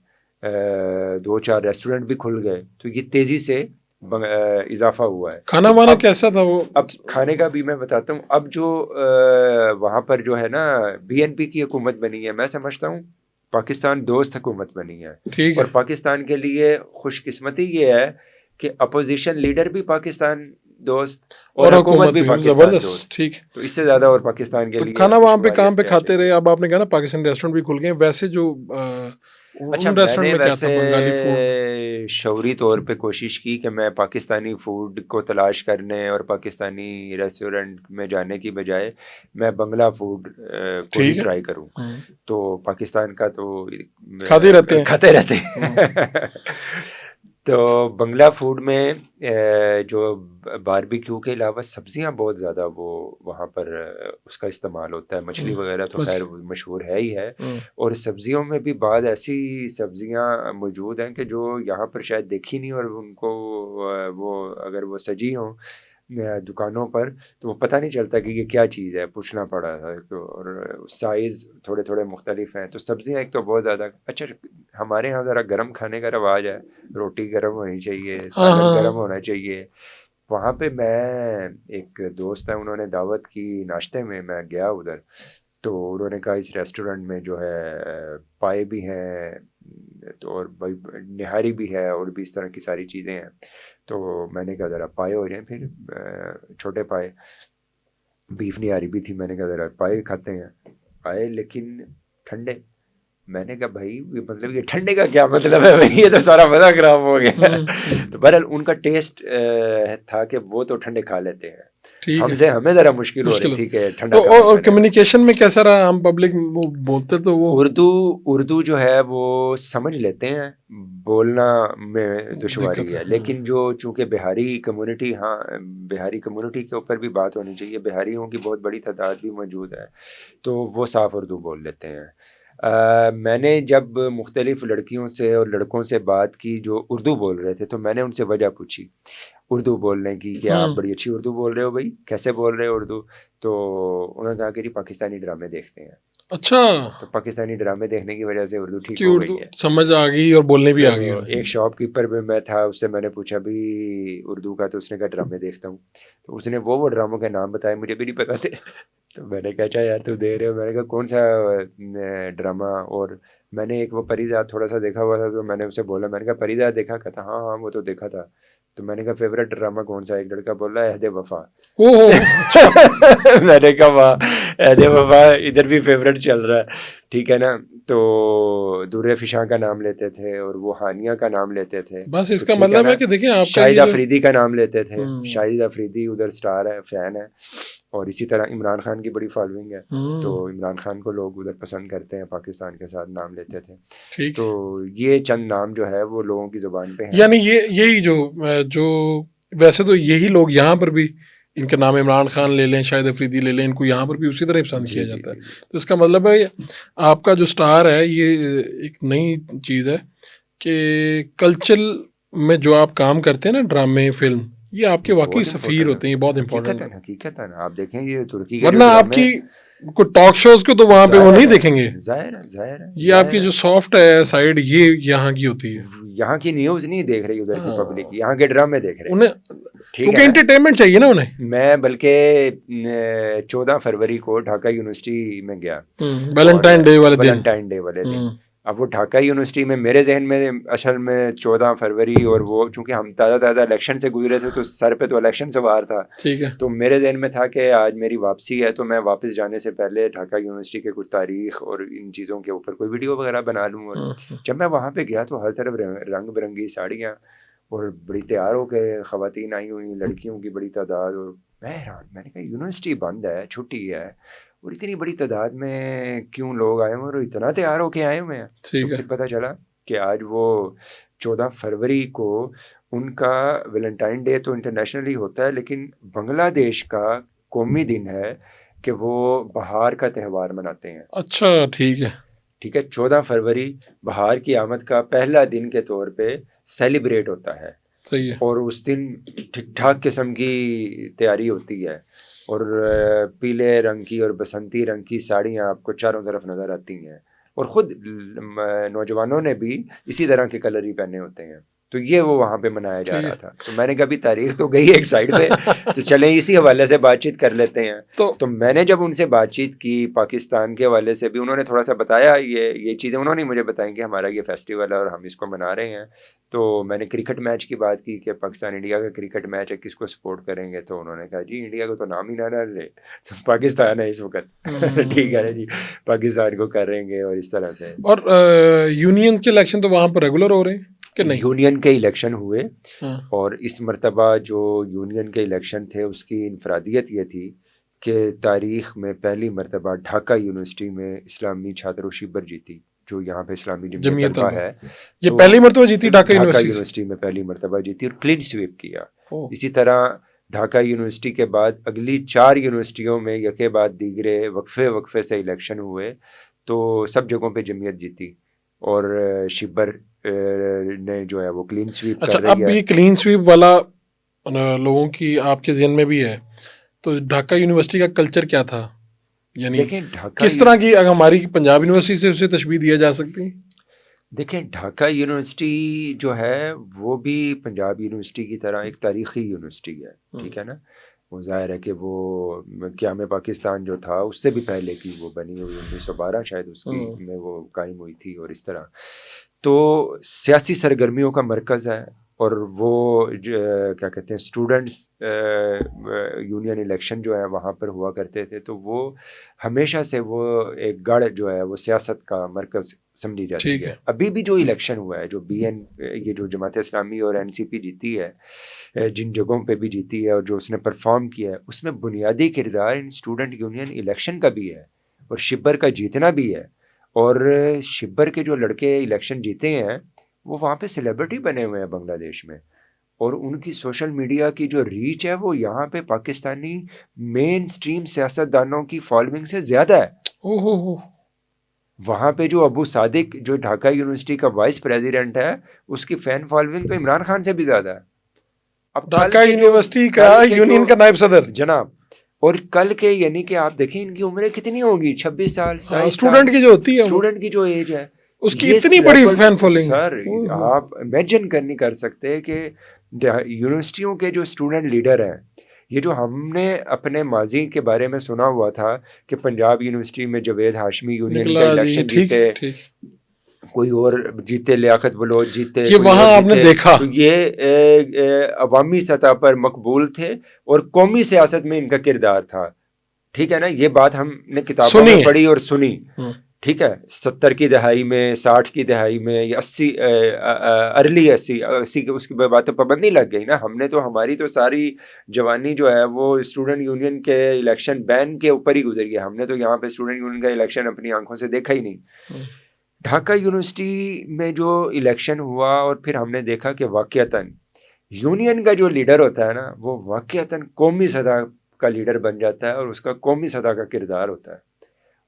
2-4 ریسٹورنٹ بھی کھل گئے، تو یہ تیزی سے اضافہ ہوا ہے۔ کھانا وانا کیسا تھا وہ؟ اب کھانے کا بھی میں بتاتا ہوں، اب جو وہاں پر جو ہے نا بی این پی کی حکومت بنی ہے، میں سمجھتا ہوں پاکستان دوست حکومت بنی ہے، اور پاکستان کے لیے خوش قسمتی یہ ہے کہ اپوزیشن لیڈر بھی پاکستان دوست اور حکومت بھی پاکستان دوست، ٹھیک، تو اس سے زیادہ اور پاکستان کے لیے کھانا وہاں پہ کام پہ کھاتے رہے۔ اب آپ نے کہا نا پاکستان ریسٹورنٹ بھی کھل گئے، ویسے جو اچھا، میں نے ویسے شعوری طور پہ کوشش کی کہ میں پاکستانی فوڈ کو تلاش کرنے اور پاکستانی ریسٹورنٹ میں جانے کی بجائے میں بنگلہ فوڈ کو ہی ٹرائی کروں، تو پاکستان کا تو کھاتے رہتے ہیں تو بنگلہ فوڈ میں جو باربیکیو کے علاوہ سبزیاں بہت زیادہ وہ وہاں پر اس کا استعمال ہوتا ہے، مچھلی وغیرہ تو خیر مشہور ہے ہی ہے، اور سبزیوں میں بھی بعض ایسی سبزیاں موجود ہیں کہ جو یہاں پر شاید دیکھی نہیں، اور ان کو وہ اگر وہ سجی ہوں دکانوں پر تو وہ پتہ نہیں چلتا کہ یہ کیا چیز ہے، پوچھنا پڑا ہے، اور سائز تھوڑے تھوڑے مختلف ہیں، تو سبزیاں ایک تو بہت زیادہ اچھا۔ ہمارے یہاں ذرا گرم کھانے کا رواج ہے، روٹی گرم ہونی چاہیے، سالن گرم ہونا چاہیے۔ وہاں پہ میں ایک دوست ہے، انہوں نے دعوت کی ناشتے میں گیا ادھر، تو انہوں نے کہا اس ریسٹورنٹ میں جو ہے پائے بھی ہیں، تو اور نہاری بھی ہے، اور بھی اس طرح کی ساری چیزیں ہیں، تو میں نے کہا ذرا پائے ہو جائیں، پھر چھوٹے پائے، بیف نہیں آ رہی بھی تھی. میں نے کہا ذرا پائے کھاتے ہیں. آئے لیکن ٹھنڈے. میں نے کہا بھائی مطلب یہ ٹھنڈے کا کیا مطلب ہے بھائی, یہ تو سارا مزہ خراب ہو گیا. تو بہرحال ان کا ٹیسٹ تھا کہ وہ تو ٹھنڈے کھا لیتے ہیں, ہمیں ذرا مشکل ہو رہی تھی کہ ٹھنڈا. اور کمیونیکیشن میں کیسا رہا؟ ہم پبلک بولتے تو وہ اردو جو ہے وہ سمجھ لیتے ہیں, بولنا میں دشواری ہے. لیکن جو چونکہ بہاری کمیونٹی, ہاں بہاری کمیونٹی کے اوپر بھی بات ہونی چاہیے, بہاریوں کی بہت بڑی تعداد بھی موجود ہے, تو وہ صاف اردو بول لیتے ہیں. میں نے جب مختلف لڑکیوں سے اور لڑکوں سے بات کی جو اردو بول رہے تھے, تو میں نے ان سے وجہ پوچھی اردو بولنے کی کہ آپ بڑی اچھی اردو بول رہے ہو بھائی, کیسے بول رہے ہو اردو؟ تو انہوں نے کہا کہ جی پاکستانی ڈرامے دیکھتے ہیں. اچھا, تو پاکستانی ڈرامے دیکھنے کی وجہ سے اردو ٹھیک کہ ہو اردو گئی ہے, سمجھ آ گئی اور بولنے بھی آ گئی. ایک شاپ کیپر میں تھا, اس سے میں نے پوچھا بھی اردو کا, تو اس نے کہا ڈرامے دیکھتا ہوں. تو اس نے وہ ڈراموں کے نام بتائے, مجھے بھی نہیں پتا تھے. تو میں نے کہا اچھا یار تو دے رہے ہو. میں نے کہا کون سا ڈرامہ؟ اور میں نے ایک وہ پریزاد تھوڑا سا دیکھا ہوا تھا, تو میں نے اسے بولا, میں نے کہا پریزاد دیکھا؟ کہتا ہاں ہاں وہ تو دیکھا تھا. تو میں نے کہا فیوریٹ ڈرامہ کون سا؟ ایک لڑکا بول رہا ہے عہد وفا. میں نے کہا واہ, عہد وفا ادھر بھی فیوریٹ چل رہا ہے, ٹھیک ہے نا. تو درِ فشاں کا نام لیتے تھے, اور وہ ہانیہ کا نام لیتے تھے. بس اس کا مطلب ہے کہ دیکھیں آپ کا شاہد افریدی کا نام لیتے تھے. شاہد افریدی ادھر سٹار ہے, فین ہے. اور اسی طرح عمران خان کی بڑی فالوئنگ ہے, تو عمران خان کو لوگ ادھر پسند کرتے ہیں, پاکستان کے ساتھ نام لیتے تھے. تو یہ چند نام جو ہے وہ لوگوں کی زبان پہ ہیں. یعنی یہی جو ویسے تو یہی لوگ یہاں پر بھی ان کا نام عمران خان لے لیں, شاہد افریدی لے لیں, ان کو یہاں پر بھی اسی طرح پسند کیا جاتا ہے. تو اس کا مطلب ہے آپ کا جو سٹار ہے یہ ایک نئی چیز ہے کہ کلچر میں جو آپ کام کرتے ہیں نا, ڈرامے فلم, یہ آپ کے واقعی سفیر ہوتے ہیں, یہ بہت امپورٹنٹ ہے. حقیقت ہے نا, آپ دیکھیں یہ ترکی کے ورنہ آپ کی کوئی ٹاک شوز کو تو وہاں پہ وہ نہیں دیکھیں گے. ظاہر ہے یہ آپ کی جو سافٹ ہے سائڈ, یہ یہاں کی ہوتی ہے. یہاں کی نیوز نہیں دیکھ رہی ادھر کی پبلک, یہاں کے ڈرامے دیکھ رہے ہیں. کیونکہ انٹرٹینمنٹ چاہیے نا انہیں. میں بلکہ 14 فروری کو ڈھاکہ یونیورسٹی میں گیا, ویلنٹائن ڈے والے دن. اب وہ ڈھاکہ یونیورسٹی میں میرے ذہن میں اصل میں 14 فروری, اور وہ چونکہ ہم تازہ الیکشن سے گزرے تھے تو سر پہ تو الیکشن سوار تھا, تو میرے ذہن میں تھا کہ آج میری واپسی ہے, تو میں واپس جانے سے پہلے ڈھاکہ یونیورسٹی کے کچھ تاریخ اور ان چیزوں کے اوپر کوئی ویڈیو وغیرہ بنا لوں. اور جب میں وہاں پہ گیا تو ہر طرف رنگ برنگی ساڑیاں, اور بڑی تیار ہو کے خواتین آئی ہوئی, لڑکیوں کی بڑی تعداد. اور میں حیران, میں نے کہا یونیورسٹی بند ہے, چھٹی ہے, اور اتنی بڑی تعداد میں کیوں لوگ آئے ہوئے, اور اتنا تیار ہو کے آئے ہوئے ہیں. تو پھر پتہ چلا کہ آج وہ 14 فروری کو ان کا ویلنٹائن ڈے تو انٹرنیشنلی ہوتا ہے, لیکن بنگلہ دیش کا قومی دن ہے کہ وہ بہار کا تہوار مناتے ہیں. اچھا ٹھیک ہے 14 فروری بہار کی آمد کا پہلا دن کے طور پہ سیلیبریٹ ہوتا ہے. صحیح ہے. اور اس دن ٹھیک ٹھاک قسم کی تیاری ہوتی ہے, اور پیلے رنگ کی اور بسنتی رنگ کی ساڑیاں آپ کو چاروں طرف نظر آتی ہیں, اور خود نوجوانوں نے بھی اسی طرح کے کلر ہی پہنے ہوتے ہیں. تو یہ وہ وہاں پہ منایا جا رہا تھا. تو میں نے کہا بھی تاریخ تو گئی ایک سائڈ پہ, تو چلیں اسی حوالے سے بات چیت کر لیتے ہیں. تو میں نے جب ان سے بات چیت کی پاکستان کے حوالے سے بھی, انہوں نے تھوڑا سا بتایا یہ چیزیں انہوں نے مجھے بتائیں کہ ہمارا یہ فیسٹیول ہے اور ہم اس کو منا رہے ہیں. تو میں نے کرکٹ میچ کی بات کی کہ پاکستان انڈیا کا کرکٹ میچ ہے, کس کو سپورٹ کریں گے؟ تو انہوں نے کہا جی انڈیا کو تو نام ہی نہ لے, تو پاکستان ہے اس وقت. ٹھیک ہے جی, پاکستان کو کریں گے. اور اس طرح سے. اور یونین کے الیکشن تو وہاں پر ریگولر ہو رہے ہیں کہ نہیں؟ یونین کے الیکشن ہوئے, اور اس مرتبہ جو یونین کے الیکشن تھے اس کی انفرادیت یہ تھی کہ تاریخ میں پہلی مرتبہ ڈھاکہ یونیورسٹی میں اسلامی چھاتر و شبر جیتی, جو یہاں پہ اسلامی جمعیت طلبہ ہے. یہ پہلی مرتبہ جیتی ڈھاکہ یونیورسٹی میں, پہلی مرتبہ جیتی اور کلین سویپ کیا. اسی طرح ڈھاکہ یونیورسٹی کے بعد اگلی 4 یونیورسٹیوں میں یکے بعد دیگرے وقفے سے الیکشن ہوئے, تو سب جگہوں پہ جمعیت جیتی, اور شبر نے جو ہے وہ کلین سویپ کر رہی ہے. اب یہ کلین سویپ والا لوگوں کی آپ کے ذہن میں بھی ہے, تو ڈھاکہ یونیورسٹی کا کلچر کیا تھا؟ یعنی کس طرح کی ہماری پنجاب یونیورسٹی سے اسے تشبیہ دیا جا سکتی؟ دیکھیں ڈھاکہ یونیورسٹی جو ہے وہ بھی پنجاب یونیورسٹی کی طرح ایک تاریخی یونیورسٹی ہے, ٹھیک ہے نا. وہ ظاہر ہے کہ وہ قیام پاکستان جو تھا اس سے بھی پہلے کی وہ بنی ہوئی, 1912 شاید اس کی میں وہ قائم ہوئی تھی. اور اس طرح تو سیاسی سرگرمیوں کا مرکز ہے, اور وہ کیا کہتے ہیں اسٹوڈنٹس یونین الیکشن جو ہے وہاں پر ہوا کرتے تھے، تو وہ ہمیشہ سے وہ ایک گڑھ جو ہے وہ سیاست کا مرکز سمجھی جاتی ہے۔ ابھی بھی جو الیکشن ہوا ہے، جو یہ جو جماعت اسلامی اور NCP جیتی ہے، جن جگہوں پہ بھی جیتی ہے اور جو اس نے پرفارم کیا ہے، اس میں بنیادی کردار ان اسٹوڈنٹ یونین الیکشن کا بھی ہے اور شبر کا جیتنا بھی ہے۔ اور شبر کے جو لڑکے الیکشن جیتے ہیں وہ وہاں پہ سیلیبریٹی بنے ہوئے ہیں بنگلہ دیش میں، اور ان کی سوشل میڈیا کی جو ریچ ہے وہ یہاں پہ پاکستانی مین سٹریم سیاستدانوں کی فالوئنگ سے زیادہ ہے۔ وہاں پہ جو ابو صادق جو ڈھاکہ یونیورسٹی کا وائس پریزیڈنٹ ہے، اس کی فین فالوئنگ تو عمران خان سے بھی زیادہ ہے۔ اب ڈھاکہ یونیورسٹی کا یونین کا نائب صدر جناب، اور کل کے یعنی کہ آپ دیکھیں ان کی عمریں کتنی ہوگی، 26 سال 27 سال، اسٹوڈنٹ کی جو ہوتی ہے، اسٹوڈنٹ کی جو ایج ہے اس کی اتنی بڑی فین فالوئنگ۔ سر آپ امیجن نہیں کر سکتے کہ یونیورسٹیوں کے جو اسٹوڈنٹ لیڈر ہیں، یہ جو ہم نے اپنے ماضی کے بارے میں سنا ہوا تھا کہ پنجاب یونیورسٹی میں جاوید ہاشمی یونین کا الیکشن جیتے، کوئی اور جیتے، لیاقت بلوچ جیتے، یہ وہاں آپ نے دیکھا، تو یہ عوامی سطح پر مقبول تھے اور قومی سیاست میں ان کا کردار تھا۔ ٹھیک ہے نا، یہ بات ہم نے کتابوں میں پڑھی اور سنی، ٹھیک ہے، 70 کی دہائی میں، 60 کی دہائی میں، یا 80 ارلی 80 کے اس کی بات تو پابندی لگ گئی نا۔ ہم نے تو ہماری تو ساری جوانی جو ہے وہ اسٹوڈنٹ یونین کے الیکشن بین کے اوپر ہی گزر گیا، ہم نے تو یہاں پہ اسٹوڈنٹ یونین کا الیکشن اپنی آنکھوں سے دیکھا ہی نہیں۔ ڈھاکہ یونیورسٹی میں جو الیکشن ہوا اور پھر ہم نے دیکھا کہ واقعتاً یونین کا جو لیڈر ہوتا ہے نا، وہ واقعتاً قومی سطح کا لیڈر بن جاتا ہے اور اس کا قومی سطح کا کردار ہوتا ہے۔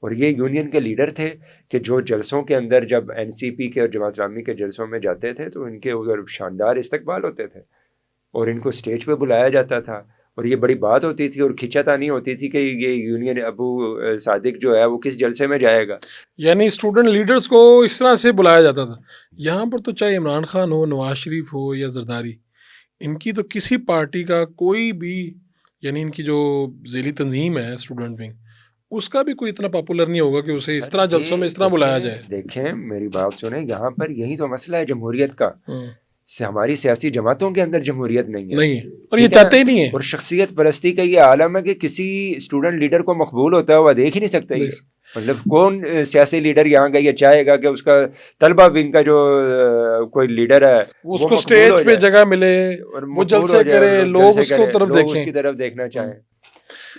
اور یہ یونین کے لیڈر تھے کہ جو جلسوں کے اندر جب NCP کے اور جماعت اسلامی کے جلسوں میں جاتے تھے تو ان کے ادھر شاندار استقبال ہوتے تھے اور ان کو سٹیج پہ بلایا جاتا تھا، اور یہ بڑی بات ہوتی تھی اور کھینچاتانی ہوتی تھی کہ یہ یونین ابو صادق جو ہے وہ کس جلسے میں جائے گا۔ یعنی اسٹوڈنٹ لیڈرز کو اس طرح سے بلایا جاتا تھا۔ یہاں پر تو چاہے عمران خان ہو، نواز شریف ہو یا زرداری، ان کی تو کسی پارٹی کا کوئی بھی، یعنی ان کی جو ذیلی تنظیم ہے اسٹوڈنٹ ونگ، اس کا بھی کوئی اتنا پاپولر نہیں ہوگا کہ اسے اس طرح جلسوں میں اس طرح بلایا جائے۔ دیکھیں میری بات سنیں، یہاں پر یہی تو مسئلہ ہے جمہوریت کا، ہماری سیاسی جماعتوں کے اندر جمہوریت نہیں ہے اور یہ چاہتے ہی نہیں ہے، اور شخصیت پرستی کا یہ عالم ہے کہ کسی اسٹوڈنٹ لیڈر کو مقبول ہوتا ہوا دیکھ ہی نہیں سکتا۔ یہ مطلب کون سیاسی لیڈر یہاں کا یہ چاہے گا کہ اس کا طلبہ ونگ کا جو کوئی لیڈر ہے اس کو اسٹیج پہ جگہ ملے، وہ جلسے کرے، لوگ اس کو طرف دیکھیں، اس کی طرف دیکھنا چاہیں،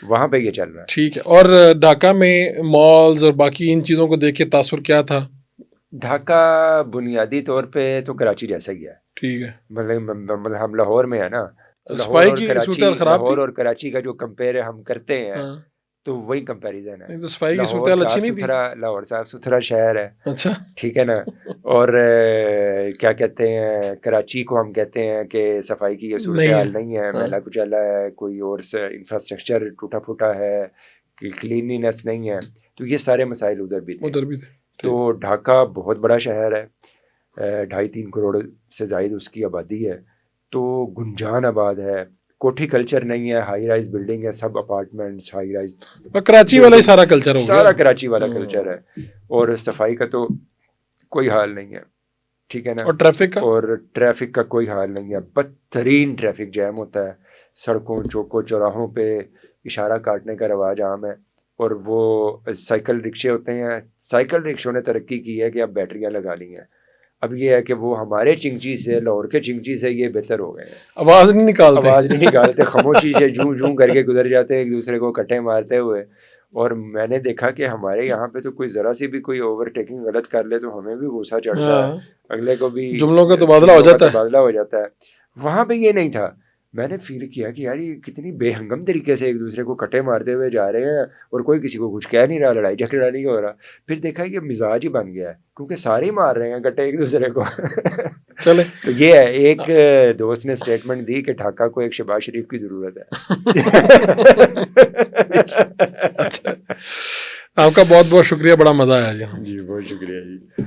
وہاں پہ یہ چل رہا ہے۔ ٹھیک ہے، اور ڈھاکہ میں مالز اور باقی ان چیزوں کو دیکھ کے تاثر کیا تھا؟ ڈھاکہ بنیادی طور پہ تو کراچی جیسا ہی ہے، ٹھیک ہے، مطلب ہم لاہور میں ہے نا، صفائی کی صورتحال خراب تھی، لاہور اور کراچی کا جو کمپیئر ہم کرتے ہیں تو وہی کمپیریزن ہے۔ تو صفائی کی صورتحال اچھی نہیں تھی، لاہور صاف ستھرا شہر ہے، اچھا ٹھیک ہے نا، اور کیا کہتے ہیں کراچی کو ہم کہتے ہیں کہ صفائی کی یہ صورتحال نہیں ہے، میلا کچیلا ہے، کوئی اور انفراسٹرکچر ٹوٹا پھوٹا ہے، کلینینس نہیں ہے، تو یہ سارے مسائل ادھر بھی تھے۔ تو ڈھاکہ بہت بڑا شہر ہے، 2.5-3 کروڑ سے زائد اس کی آبادی ہے، تو گنجان آباد ہے، کوٹھی کلچر نہیں ہے، ہائی رائز بلڈنگ ہے، سب اپارٹمنٹس ہائی رائز، کراچی والا ہی سارا کلچر ہو گیا، سارا کراچی والا کلچر ہے، اور صفائی کا تو کوئی حال نہیں ہے، ٹھیک ہے نا، اور ٹریفک کا کوئی حال نہیں ہے، بدترین ٹریفک جیم ہوتا ہے سڑکوں چوکوں چوراہوں پہ، اشارہ کاٹنے کا رواج عام ہے، اور وہ سائیکل رکشے ہوتے ہیں، سائیکل رکشوں نے ترقی کی ہے کہ اب بیٹریاں لگا لی ہیں، اب یہ ہے کہ وہ ہمارے چنگچی سے، لاہور کے چنگچی سے یہ بہتر ہو گئے ہیں، آواز نہیں نکالتے، خاموشی سے جوں جوں کر کے گزر جاتے ہیں ایک دوسرے کو کٹے مارتے ہوئے۔ اور میں نے دیکھا کہ ہمارے یہاں پہ تو کوئی ذرا سی بھی کوئی اوور ٹیکنگ غلط کر لے تو ہمیں بھی غصہ چڑھتا ہے، اگلے کو بھی جملوں کا تبادلہ ہو جاتا ہے۔ وہاں پہ یہ نہیں تھا، میں نے فیل کیا کہ یار یہ کتنی بے ہنگم طریقے سے ایک دوسرے کو کٹے مارتے ہوئے جا رہے ہیں اور کوئی کسی کو کچھ کہہ نہیں رہا، لڑائی جھگڑا نہیں ہو رہا۔ پھر دیکھا یہ مزاج ہی بن گیا ہے کیونکہ سارے مار رہے ہیں کٹے ایک دوسرے کو۔ چلے تو یہ ہے، ایک دوست نے اسٹیٹمنٹ دی کہ ڈھاکہ کو ایک شہباز شریف کی ضرورت ہے۔ اچھا، آپ کا بہت بہت شکریہ، بڑا مزہ آیا جی۔ بہت شکریہ جی۔